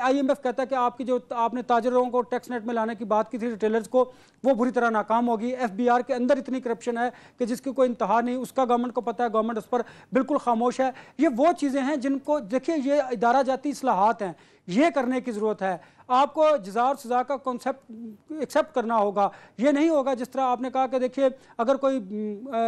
IMF कहता है कि आपकी जो आपने ताजरों को टैक्स नेट में लाने की बात की थी, रिटेलर्स को, वो बुरी तरह नाकाम होगी। FBR के अंदर इतनी करप्शन है कि जिसकी कोई इंतहा नहीं, उसका गवर्नमेंट को पता है, गवर्नमेंट उस पर बिल्कुल खामोश है। ये वो चीज़ें हैं जिनको, देखिए ये इदारा जाती इस्लाहात हैं, ये करने की ज़रूरत है। आपको जज़ा और सज़ा का कॉन्सेप्ट एक्सेप्ट करना होगा। ये नहीं होगा जिस तरह आपने कहा कि देखिए अगर कोई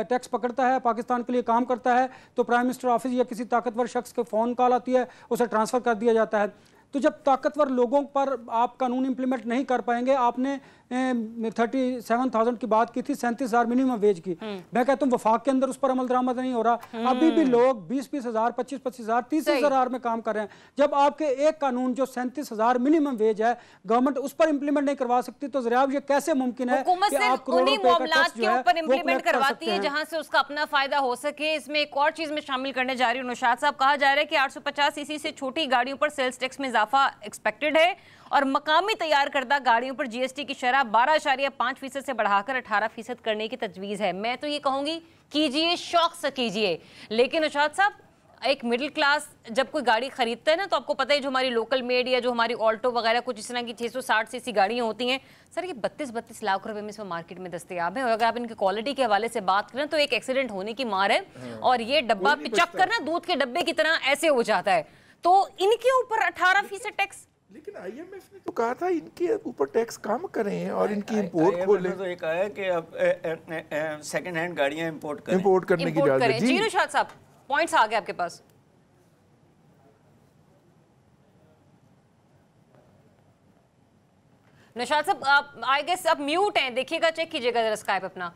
टैक्स पकड़ता है, पाकिस्तान के लिए काम करता है, तो प्राइम मिनिस्टर ऑफिस या किसी ताकतवर शख्स के फ़ोन कॉल आती है, उसे ट्रांसफ़र कर दिया जाता है। तो जब ताकतवर लोगों पर आप कानून इंप्लीमेंट नहीं कर पाएंगे, आपने 37,000 की बात की थी, 37,000 मिनिमम वेज की, मैं कहता हूँ वफाक के अंदर उस पर अमल दरामद नहीं हो रहा। अभी भी लोग 20-20 हज़ार, 25-25 हज़ार, 30 हज़ार में काम कर रहे हैं। जब आपके एक कानून जो 37,000 मिनिमम वेज है, गवर्नमेंट उस पर इंप्लीमेंट नहीं करवा सकती, तो जरा ये कैसे मुमकिन है कि आप करोड़ों रुपए का टैक्स जो है वो कलेक्ट कर सकते हैं जहां से उसका अपना फायदा हो सके। इसमें एक और चीज में शामिल करने जा रही हूँ नौशाद साहब, कहा जा रहा है कि 850 सीसी से छोटी गाड़ियों पर सेल्स टैक्स में इजाफा एक्सपेक्टेड है और मकामी तैयार करदा गाड़ियों पर GST की शरह 12.5% से बढ़ाकर 18% करने की तजवीज़ है। मैं तो ये कहूँगी कीजिए, शौक से कीजिए, लेकिन नौशाद साहब एक मिडिल क्लास जब कोई गाड़ी खरीदता है ना, तो आपको पता है जो हमारी लोकल मेड या जो हमारी ऑल्टो वगैरह कुछ इस तरह की 660 सीसी गाड़ियाँ होती हैं, सर ये 32-32 लाख रुपए में इसमें मार्केट में दस्तयाब है। और अगर आप इनकी क्वालिटी के हवाले से बात करें तो एक एक्सीडेंट होने की मार है और ये डब्बा पिचक कर ना दूध के डब्बे की तरह ऐसे हो जाता है। तो इनके ऊपर 18% टैक्स, लेकिन IMF ने तो कहा था इनके ऊपर टैक्स कम करें और इनकी इंपोर्ट खोलें। तो एक आया कि अब सेकंड हैंड गाड़ियां इंपोर्ट करने की इजाजत। जी नौशाद साहब, पॉइंट्स आ गए आपके पास। निशात साहब आई गेस आप म्यूट हैं, देखिएगा, चेक कीजिएगा जरा स्काइप अपना।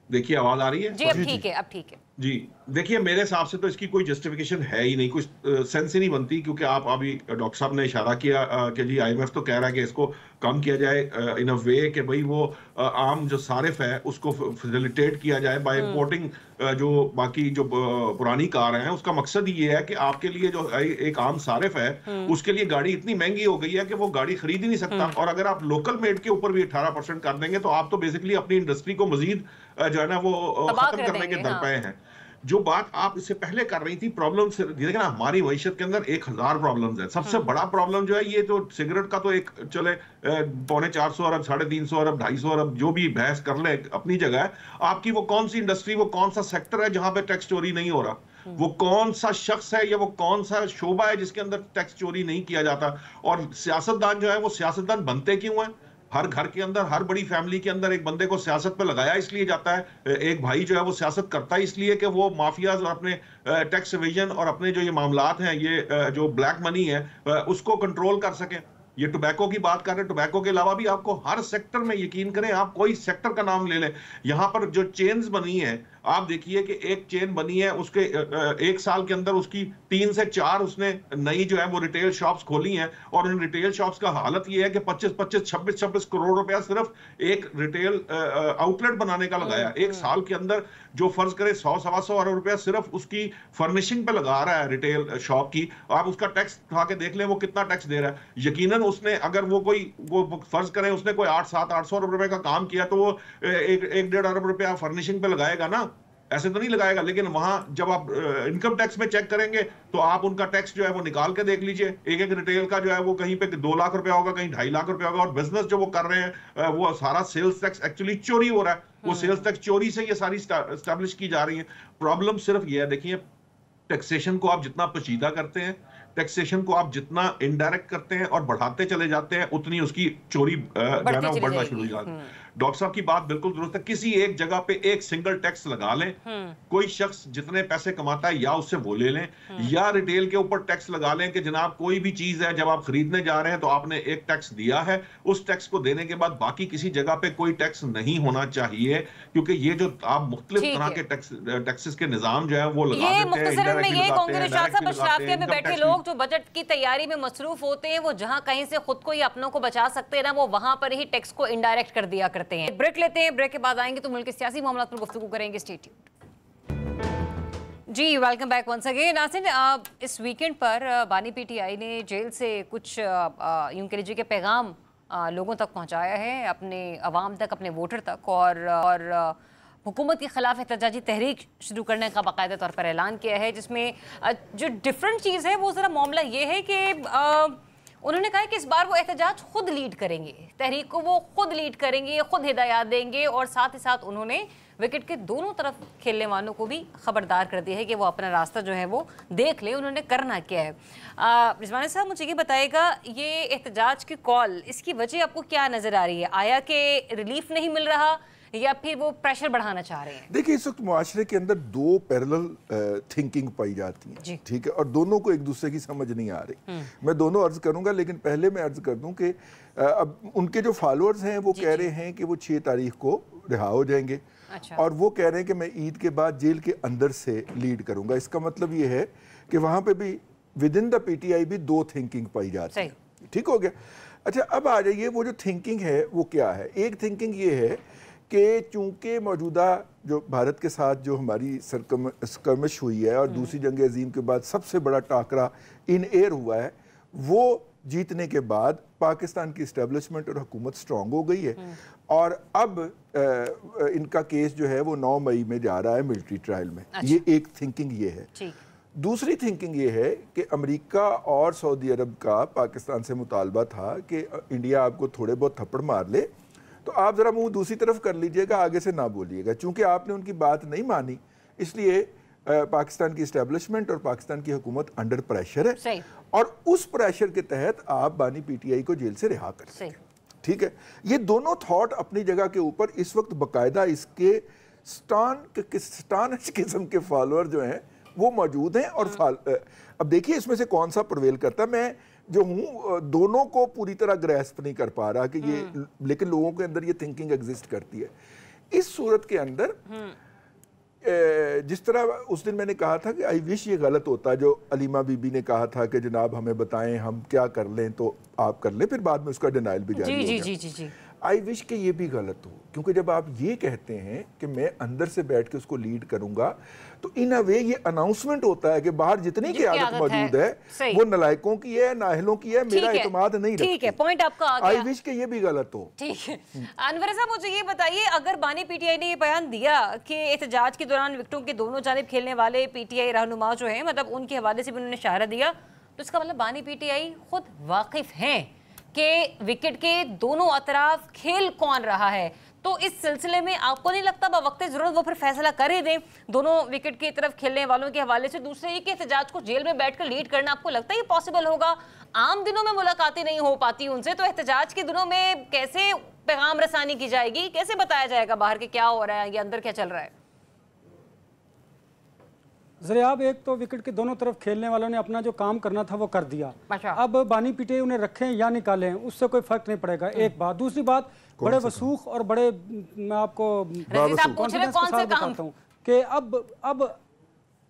देखिए आवाज आ रही है? जी अब ठीक है, अब ठीक है जी। देखिए मेरे हिसाब से तो इसकी कोई जस्टिफिकेशन है ही नहीं, कुछ सेंस ही नहीं बनती, क्योंकि आप अभी डॉक्टर साहब ने इशारा किया कि जी IMF तो कह रहा है कि इसको कम किया जाए इन अ वे कि भाई वो आम जो सारिफ है उसको फैसिलिटेट किया जाए बाय इंपोर्टिंग जो बाकी जो पुरानी कार हैं। उसका मकसद ये है कि आपके लिए जो एक आम सारिफ है उसके लिए गाड़ी इतनी महंगी हो गई है कि वो गाड़ी खरीद ही नहीं सकता, और अगर आप लोकल मेड के ऊपर भी 18% कर देंगे तो आप तो बेसिकली अपनी इंडस्ट्री को मजीद जो है ना वो खत्म करने के दरपे हैं। जो बात आप इससे पहले कर रही थी, प्रॉब्लम देखिए ना, हमारी मईशत के अंदर 1000 प्रॉब्लम्स है। सबसे बड़ा प्रॉब्लम जो है ये तो सिगरेट का तो एक चले 450 अरब 350 अरब 250 अरब जो भी बहस कर ले अपनी जगह है। आपकी वो कौन सी इंडस्ट्री, वो कौन सा सेक्टर है जहां पे टैक्स चोरी नहीं हो रहा? वो कौन सा शख्स है या वो कौन सा शोबा है जिसके अंदर टैक्स चोरी नहीं किया जाता? और सियासतदान जो है वो सियासतदान बनते क्यों है? हर घर के अंदर, हर बड़ी फैमिली के अंदर एक बंदे को सियासत पे लगाया इसलिए जाता है, एक भाई जो है वो सियासत करता है इसलिए कि वो माफियाज और अपने टैक्स एवेजन और अपने जो ये मामलात हैं, ये जो ब्लैक मनी है उसको कंट्रोल कर सके। ये टोबैको की बात कर रहे हैं, टोबैको के अलावा भी आपको हर सेक्टर में, यकीन करें आप कोई सेक्टर का नाम ले लें, यहाँ पर जो चेन्स बनी है, आप देखिए कि एक चेन बनी है, उसके एक साल के अंदर उसकी 3 से 4 उसने नई जो है वो रिटेल शॉप्स खोली हैं, और उन रिटेल शॉप्स का हालत ये है कि 25-26 करोड़ रुपया सिर्फ एक रिटेल आउटलेट बनाने का लगाया। एक साल के अंदर जो फर्ज करे 100-125 अरब रुपया सिर्फ उसकी फर्निशिंग पे लगा रहा है रिटेल शॉप की। आप उसका टैक्स उठा के देख लें वो कितना टैक्स दे रहा है। यकीनन उसने अगर वो फर्ज करें उसने कोई 800-800 अरब रुपए का काम किया तो वो 1-1.5 अरब रुपया फर्निशिंग पे लगाएगा ना, ऐसे तो नहीं लगाएगा। लेकिन वहां जब आप इनकम टैक्स में चेक करेंगे तो आप उनका टैक्स जो है वो निकाल के देख लीजिए। एक एक रिटेल का जो है वो कहीं पे 2 लाख रुपया होगा, कहीं 2.5 लाख रुपया होगा, और बिजनेस जो वो कर रहे हैं वो सारा सेल्स टैक्स एक्चुअली चोरी हो रहा है। वो सेल्स टैक्स चोरी से ये सारी स्टैब्लिश की जा रही है। प्रॉब्लम सिर्फ ये है, देखिए टैक्सेशन को आप जितना पेचीदा करते हैं, टैक्सेशन को आप जितना इनडायरेक्ट करते हैं और बढ़ाते चले जाते हैं, उतनी उसकी चोरी जो है ना वो बढ़ना शुरू हो जाती है। डॉक्टर साहब की बात बिल्कुल दुरुस्त है। किसी एक जगह पे एक सिंगल टैक्स लगा लें, कोई शख्स जितने पैसे कमाता है या उससे वो ले लें, या रिटेल के ऊपर टैक्स लगा लें कि जनाब कोई भी चीज है जब आप खरीदने जा रहे हैं तो आपने एक टैक्स दिया है, उस टैक्स को देने के बाद बाकी किसी जगह पे कोई टैक्स नहीं होना चाहिए, क्योंकि ये जो आप मुख्तलिफ तरह के टैक्सेस के निजाम जो है वो लगा देते हैं। बैठे लोग जो बजट की तैयारी में मसरूफ होते हैं, वो जहां कहीं से खुद को ही अपनों को बचा सकते हैं ना, वो वहां पर ही टैक्स को इनडायरेक्ट कर दिया करते हैं। ब्रेक लेते हैं, ब्रेक के बाद आएंगे तो मुल्क के सियासी मामलों पर गुफ्तगू करेंगे। Stay tuned. जी वेलकम बैक वंस अगेन। नाज़रीन, इस वीकेंड पर बानी PTI ने जेल से कुछ यूं कह लीजिए कि पैगाम लोगों तक पहुंचाया है, अपने अवाम तक, अपने वोटर तक, और हुकूमत के खिलाफ एहतजाजी तहरीक शुरू करने का बाकायदा तौर पर ऐलान किया है, जिसमें जो डिफरेंट चीज़ है वो ज़रा मामला ये है कि उन्होंने कहा है कि इस बार वो एहतजाज खुद लीड करेंगे, तहरीक को वो खुद लीड करेंगे, खुद हिदायत देंगे, और साथ ही साथ उन्होंने विकेट के दोनों तरफ खेलने वालों को भी खबरदार कर दिया है कि वो अपना रास्ता जो है वो देख ले, उन्होंने करना क्या है। रिजवाना साहब मुझे ये बताएगा, ये एहतजाज की कॉल, इसकी वजह आपको क्या नज़र आ रही है? आया कि रिलीफ नहीं मिल रहा या फिर वो प्रेशर बढ़ाना चाह रहे हैं? देखिए, इस वक्त मुआशरे के अंदर 2 पैरेलल थिंकिंग पाई जाती है, ठीक है, और दोनों को एक दूसरे की समझ नहीं आ रही। मैं दोनों अर्ज करूंगा, लेकिन पहले मैं अर्ज कर दूं कि अब उनके जो फॉलोअर्स हैं वो कह रहे हैं कि वो 6 तारीख को रिहा हो जाएंगे। अच्छा। और वो कह रहे हैं कि मैं ईद के बाद जेल के अंदर से लीड करूंगा। इसका मतलब ये है कि वहां पे भी विद इन द PTI भी 2 थिंकिंग पाई जाती है। ठीक हो गया। अच्छा, अब आ जाइए, वो जो थिंकिंग है वो क्या है? एक थिंकिंग ये है कि चूंकि मौजूदा जो भारत के साथ जो हमारी स्कर्मिश हुई है और दूसरी जंग अजीम के बाद सबसे बड़ा टाकरा इन एयर हुआ है, वो जीतने के बाद पाकिस्तान की इस्टेब्लिशमेंट और हुकूमत स्ट्रांग हो गई है, और अब इनका केस जो है वो 9 मई में जा रहा है मिलिट्री ट्रायल में। अच्छा। ये एक थिंकिंग ये है। दूसरी थिंकिंग ये है कि अमेरिका और सऊदी अरब का पाकिस्तान से मुतालबा था कि इंडिया आपको थोड़े बहुत थप्पड़ मार ले तो आप ज़रा मुंह दूसरी तरफ कर लीजिएगा, आगे से ना बोलिएगा। चूंकि आपने उनकी बात नहीं मानी, इसलिए पाकिस्तान की इस्टेब्लिशमेंट और पाकिस्तान की हुकूमत अंडर प्रेशर है, और उस प्रेशर के तहत आप बानी PTI को जेल से रिहा कर सकते हैं। ठीक है, ये दोनों थॉट अपनी जगह के ऊपर इस वक्त बाकायदा इसके स्टानिश किस्म के फॉलोअर जो हैं वो मौजूद हैं। और अब देखिए इसमें से कौन सा प्रवेल करता है। जो हूँ दोनों को पूरी तरह ग्रैस्प नहीं कर पा रहा कि ये, लेकिन लोगों के अंदर ये थिंकिंग एग्जिस्ट करती है। इस सूरत के अंदर जिस तरह उस दिन मैंने कहा था कि आई विश ये गलत होता, जो अलीमा बीबी ने कहा था कि जनाब हमें बताएं हम क्या कर लें तो आप कर लें, फिर बाद में उसका डिनाइल भी जारी हो गया। आई विश के ये भी गलत हो, क्योंकि जब आप ये कहते हैं कि मैं अंदर से बैठ के उसको लीड करूंगा, तो इन अ वे ये अनाउंसमेंट होता है कि बाहर जितनी क़यादत मौजूद है वो नलायकों की है, नाहलों की है, मेरा इत्मीनान नहीं रखती। ठीक है, पॉइंट आपका आ गया। आई विश के ये भी गलत हो। ठीक है अनवर साहब, मुझे ये बताइए, अगर बानी पीटीआई ने ये बयान दिया कि एहतजाज के दौरान विकेटों के दोनों जानिब खेलने वाले पीटीआई रहनुमा जो है, मतलब उनके हवाले से भी उन्होंने इशारा दिया, तो इसका मतलब बानी पीटीआई खुद वाकिफ हैं कि विकेट के दोनों अतराफ खेल कौन रहा है। तो इस सिलसिले में आपको नहीं लगता वक्त जरूरत वो फिर फैसला कर ही दें दोनों विकेट की तरफ खेलने वालों के हवाले से? दूसरे ये कि एहतजाज को जेल में बैठकर लीड करना आपको लगता है ये पॉसिबल होगा? आम दिनों में मुलाकातें नहीं हो पाती उनसे, तो एहतजाज के दिनों में कैसे पैगाम रसानी की जाएगी, कैसे बताया जाएगा बाहर के क्या हो रहा है या अंदर क्या चल रहा है? ज़रियाब, एक तो विकेट के दोनों तरफ खेलने वालों ने अपना जो काम करना था वो कर दिया। अब बानी पीटीआई उन्हें रखें या निकालें उससे कोई फर्क नहीं पड़ेगा, एक बात। दूसरी बात, बड़े वसूख और बड़े, मैं आपको कॉन्फिडेंस के साथ बताता हूँ कि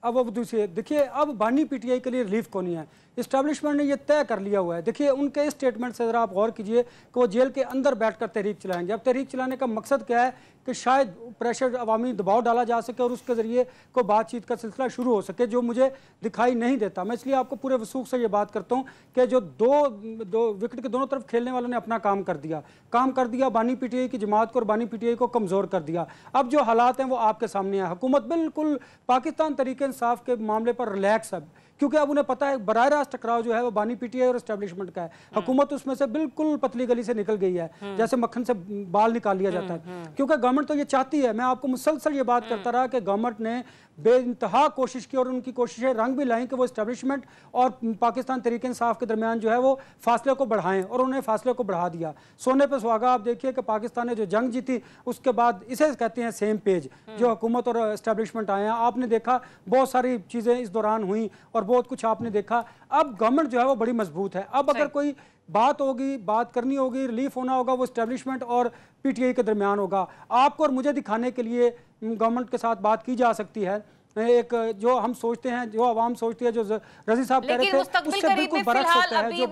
अब दूसरी देखिए, अब बानी पीटीआई के लिए रिलीफ कौन है? इस्टेब्लिशमेंट ने ये तय कर लिया हुआ है। देखिए उनके इस स्टेटमेंट से ज़रा आप गौर कीजिए कि वो जेल के अंदर बैठकर तहरीक चलाएंगे। अब तहरीक चलाने का मकसद क्या है कि शायद प्रेशर, अवामी दबाव डाला जा सके और उसके ज़रिए कोई बातचीत का सिलसिला शुरू हो सके, जो मुझे दिखाई नहीं देता। मैं इसलिए आपको पूरे वसूख से ये बात करता हूँ कि जो दो विकेट के दोनों तरफ खेलने वालों ने अपना काम कर दिया, बानी पीटीआई की जमात को और बानी पीटीआई को कमज़ोर कर दिया। अब जो हालात हैं वो आपके सामने है। हुकूमत बिल्कुल पाकिस्तान तरीके इंसाफ के मामले पर रिलैक्स है, क्योंकि अब उन्हें पता है बराह रास्त टकराव जो है वो बानी पीटीआई और एस्टेब्लिशमेंट का है। हुकूमत उसमें से बिल्कुल पतली गली से निकल गई है, जैसे मक्खन से बाल निकाल लिया जाता है। क्योंकि गवर्नमेंट तो ये चाहती है, मैं आपको मुसलसल ये बात करता रहा कि गवर्नमेंट ने बेइंतहा कोशिश की और उनकी कोशिशें रंग भी लाईं कि वो एस्टेब्लिशमेंट और पाकिस्तान तरीके इंसाफ के दरमियान जो है वो फासले को बढ़ाएं, और उन्होंने फासले को बढ़ा दिया। सोने पे सुहागा। आप देखिए कि पाकिस्तान ने जो जंग जीती उसके बाद इसे कहते हैं सेम पेज, जो हुकूमत और एस्टेब्लिशमेंट आए हैं। आपने देखा बहुत सारी चीज़ें इस दौरान हुई और बहुत कुछ आपने देखा। अब गवर्नमेंट जो है वो बड़ी मजबूत है। अब अगर कोई बात होगी, बात करनी होगी, रिलीफ होना होगा, वो एस्टेब्लिशमेंट और पीटीआई के दरमियान होगा। आपको और मुझे दिखाने के लिए गवर्नमेंट के साथ बात की जा सकती है। एक जो हम सोचते हैं, जो आवाम सोचती है, जो रजी साहब कह रहे थे, उससे बिल्कुल बरक्स होता है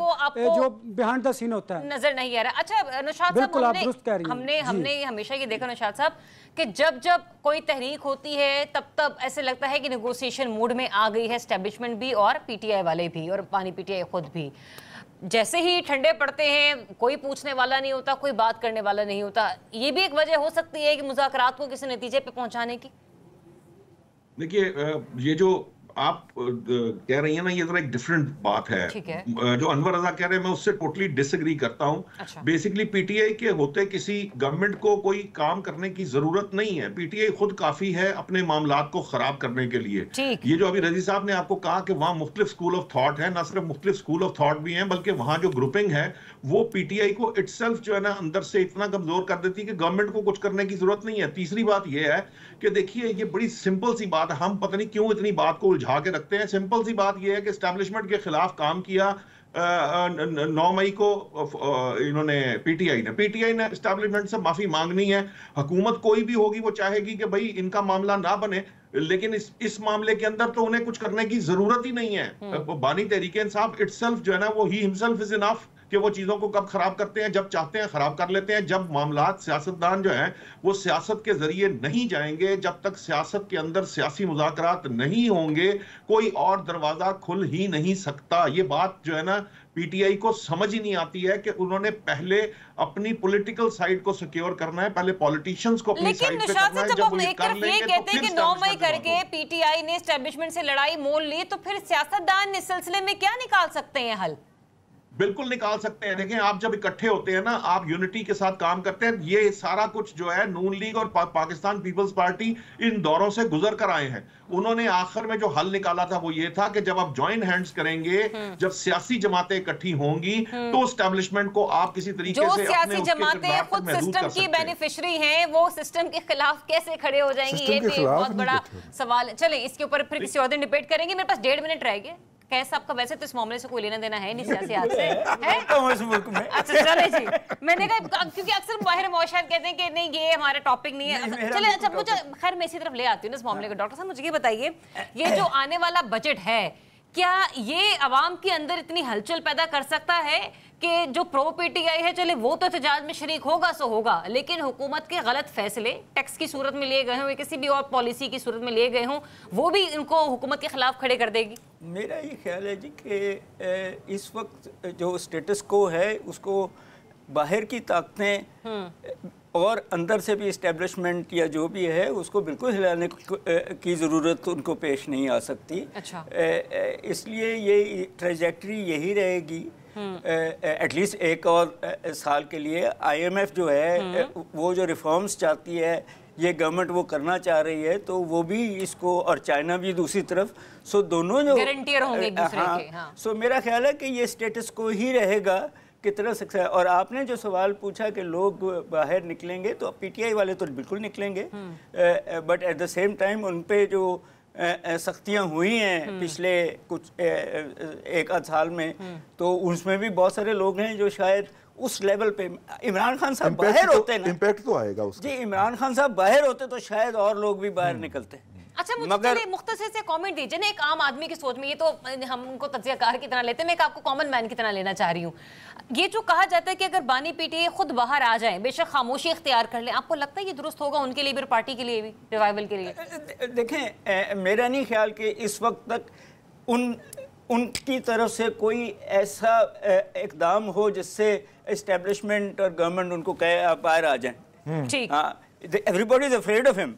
जो बिहाइंड द सीन होता है, नजर नहीं आ रहा। अच्छा नौशाद साहब, हमने हमेशा ये देखा नौशाद साहब कि जब जब कोई तहरीक होती है तब ऐसे लगता है कि नेगोशिएशन मूड में आ गई है एस्टेब्लिशमेंट भी और पीटीआई वाले भी और बानी पीटीआई खुद भी। जैसे ही ठंडे पड़ते हैं कोई पूछने वाला नहीं होता, कोई बात करने वाला नहीं होता। ये भी एक वजह हो सकती है कि मुज़ाकरात को किसी नतीजे पे पहुंचाने की। देखिए, ये जो आप कह रही हैं ना, ये जरा एक डिफरेंट बात है। जो अनवर रजा कह रहे हैं मैं उससे टोटली डिसएग्री करता हूं। बेसिकली पीटीआई के होते किसी गवर्नमेंट को कोई काम करने की जरूरत नहीं है। पीटीआई खुद काफी है अपने मामलात को खराब करने के लिए। ये जो अभी रजी साहब ने आपको कहा कि वहां मुख्तलिफ स्कूल ऑफ थॉट है, ना सिर्फ मुख्तलिफ स्कूल ऑफ थॉट भी हैं, बल्कि वहां जो ग्रुपिंग है वो पीटीआई को इटसेल्फ जो है ना अंदर से इतना कमजोर कर देती है कि गवर्नमेंट को कुछ करने की जरूरत नहीं है। तीसरी बात यह है कि देखिए, ये बड़ी सिंपल सी बात है, हम पता नहीं क्यों इतनी बात को उलझा के रखते हैं। सिंपल सी बात यह है कि एस्टेब्लिशमेंट के खिलाफ काम किया 9 मई को इन्होंने पीटीआई ने एस्टेब्लिशमेंट से माफी मांगनी है। हुकूमत कोई भी होगी वो चाहेगी कि भाई इनका मामला ना बने, लेकिन इस मामले के अंदर तो उन्हें कुछ करने की जरूरत ही नहीं है। बानी तहरीके इंसाफ इटसेल्फ जो है ना वो ही हिमसेल्फ इज इनफ कि वो चीजों को कब खराब करते हैं, जब चाहते हैं खराब कर लेते हैं। जब मामलात सियासतदान जो हैं वो सियासत के जरिए नहीं जाएंगे, जब तक सियासत के अंदर सियासी मुज़ाकरात नहीं होंगे, कोई और दरवाजा खुल ही नहीं सकता। ये बात जो है ना पीटीआई को समझ ही नहीं आती है कि उन्होंने पहले अपनी पॉलिटिकल साइड को सिक्योर करना है, पहले पॉलिटिशियंस को अपनी साइड पे करना है। जब वो ये कर लेंगे तो कहते हैं कि 9 मई करके पीटीआई ने एस्टेब्लिशमेंट से लड़ाई मोल ली, तो फिर सियासतदान इस सिलसिले में क्या निकाल सकते हैं हल? बिल्कुल निकाल सकते हैं। देखें, आप जब इकट्ठे होते हैं ना, आप यूनिटी के साथ काम करते हैं। ये सारा कुछ जो है नून लीग और पाकिस्तान पीपल्स पार्टी इन दौरों से गुजर कर आए हैं। उन्होंने आखिर में जो हल निकाला था वो ये था कि जब आप जॉइंट हैंड्स करेंगे, जब सियासी जमातें इकट्ठी होंगी तो एस्टेब्लिशमेंट को आप किसी तरीके से सियासी जमातें खुद सिस्टम की बेनिफिशियरी हैं, वो सिस्टम के खिलाफ कैसे खड़े हो जाएंगी, ये भी बहुत बड़ा सवाल है। चलें इसके ऊपर फिर किसी और दिन डिबेट करेंगे। मेरे पास 1.5 मिनट रह गए। कैस साहब का वैसे तो इस मामले से कोई लेना देना है नहीं सियासी से है उस मुल्क में। अच्छा चले जी, मैंने कहा क्योंकि अक्सर बाहर मौशाद कहते हैं कि नहीं ये हमारा टॉपिक नहीं है। चले अच्छा मुझे खैर मैं इसी तरफ ले आती हूँ इस मामले को। डॉक्टर साहब मुझे ये बताइए, ये जो आने वाला बजट है क्या ये अवाम के अंदर इतनी हलचल पैदा कर सकता है कि जो प्रो पीटीआई है चले वो तो एहतजाज में शरीक होगा सो होगा, लेकिन हुकूमत के गलत फैसले टैक्स की सूरत में लिए गए हों या किसी भी और पॉलिसी की सूरत में लिए गए हों वो भी इनको हुकूमत के खिलाफ खड़े कर देगी? मेरा ये ख्याल है जी कि इस वक्त जो स्टेटस को है उसको बाहर की ताकतें और अंदर से भी इस्टेब्लिशमेंट या जो भी है उसको बिल्कुल हिलाने की ज़रूरत उनको पेश नहीं आ सकती। अच्छा। इसलिए ये ट्रेजेक्ट्री यही रहेगी एटलीस्ट एक और साल के लिए। IMF जो है वो जो रिफॉर्म्स चाहती है ये गवर्नमेंट वो करना चाह रही है, तो वो भी इसको, और चाइना भी दूसरी तरफ, सो दोनों जो गारंटियर होंगे एक दूसरे के। हाँ। सो मेरा ख्याल है कि ये स्टेटस को ही रहेगा कितना सक्सेस। और आपने जो सवाल पूछा कि लोग बाहर निकलेंगे, तो PTI वाले तो बिल्कुल निकलेंगे, but at the same time उन पे जो सख्तियाँ हुई हैं पिछले कुछ एक आध साल में, तो उसमें भी बहुत सारे लोग हैं जो शायद उस लेवल पे, इमरान खान साहब बाहर होते ना, इम्पैक्ट तो आएगा उसका। जी इमरान खान साहब बाहर होते तो शायद और लोग भी बाहर निकलते। अच्छा मुझे मुख्तसर से कमेंट दीजिए ना, एक आम आदमी की सोच में, ये तो हम उनको तज्जियाकार की तरह लेते हैं, मैं एक आपको कॉमन मैन की तरह लेना चाह रही हूँ। ये जो कहा जाता है कि अगर बानी PTI खुद बाहर आ जाए, बेशक खामोशी इख्तियार कर लें, आपको लगता है ये दुरुस्त होगा उनके लिए भी, पार्टी के लिए भी, रिवाइवल के लिए? देखें मेरा नहीं ख्याल कि इस वक्त तक उनकी तरफ से कोई ऐसा इकदाम हो जिससे एस्टेब्लिशमेंट और गवर्नमेंट उनको कहे आप बाहर आ जाएं। ठीक। Everybody is afraid of him.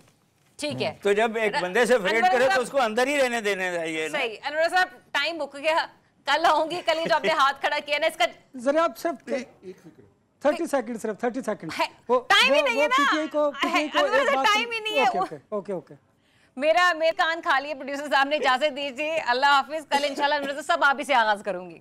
ठीक है, तो जब एक बंदे से अफ्रेड करे तो उसको अंदर ही रहने देने चाहिए। सही। अनवर साहब टाइम बुक गया, कल आऊंगी, कल ये जो आपने हाथ खड़ा किया ना इसका जरा आप सिर्फ 30 सेकंड, सिर्फ 30 सेकंड टाइम ही नहीं है ना, PTI को टाइम ही नहीं है। ओके मेरा कान खा लिया प्रोड्यूसर साहब ने, इजाजत दीजिए, अल्लाह हाफिज। कल इंशाल्लाह सब आप ही से आगाज करूंगी।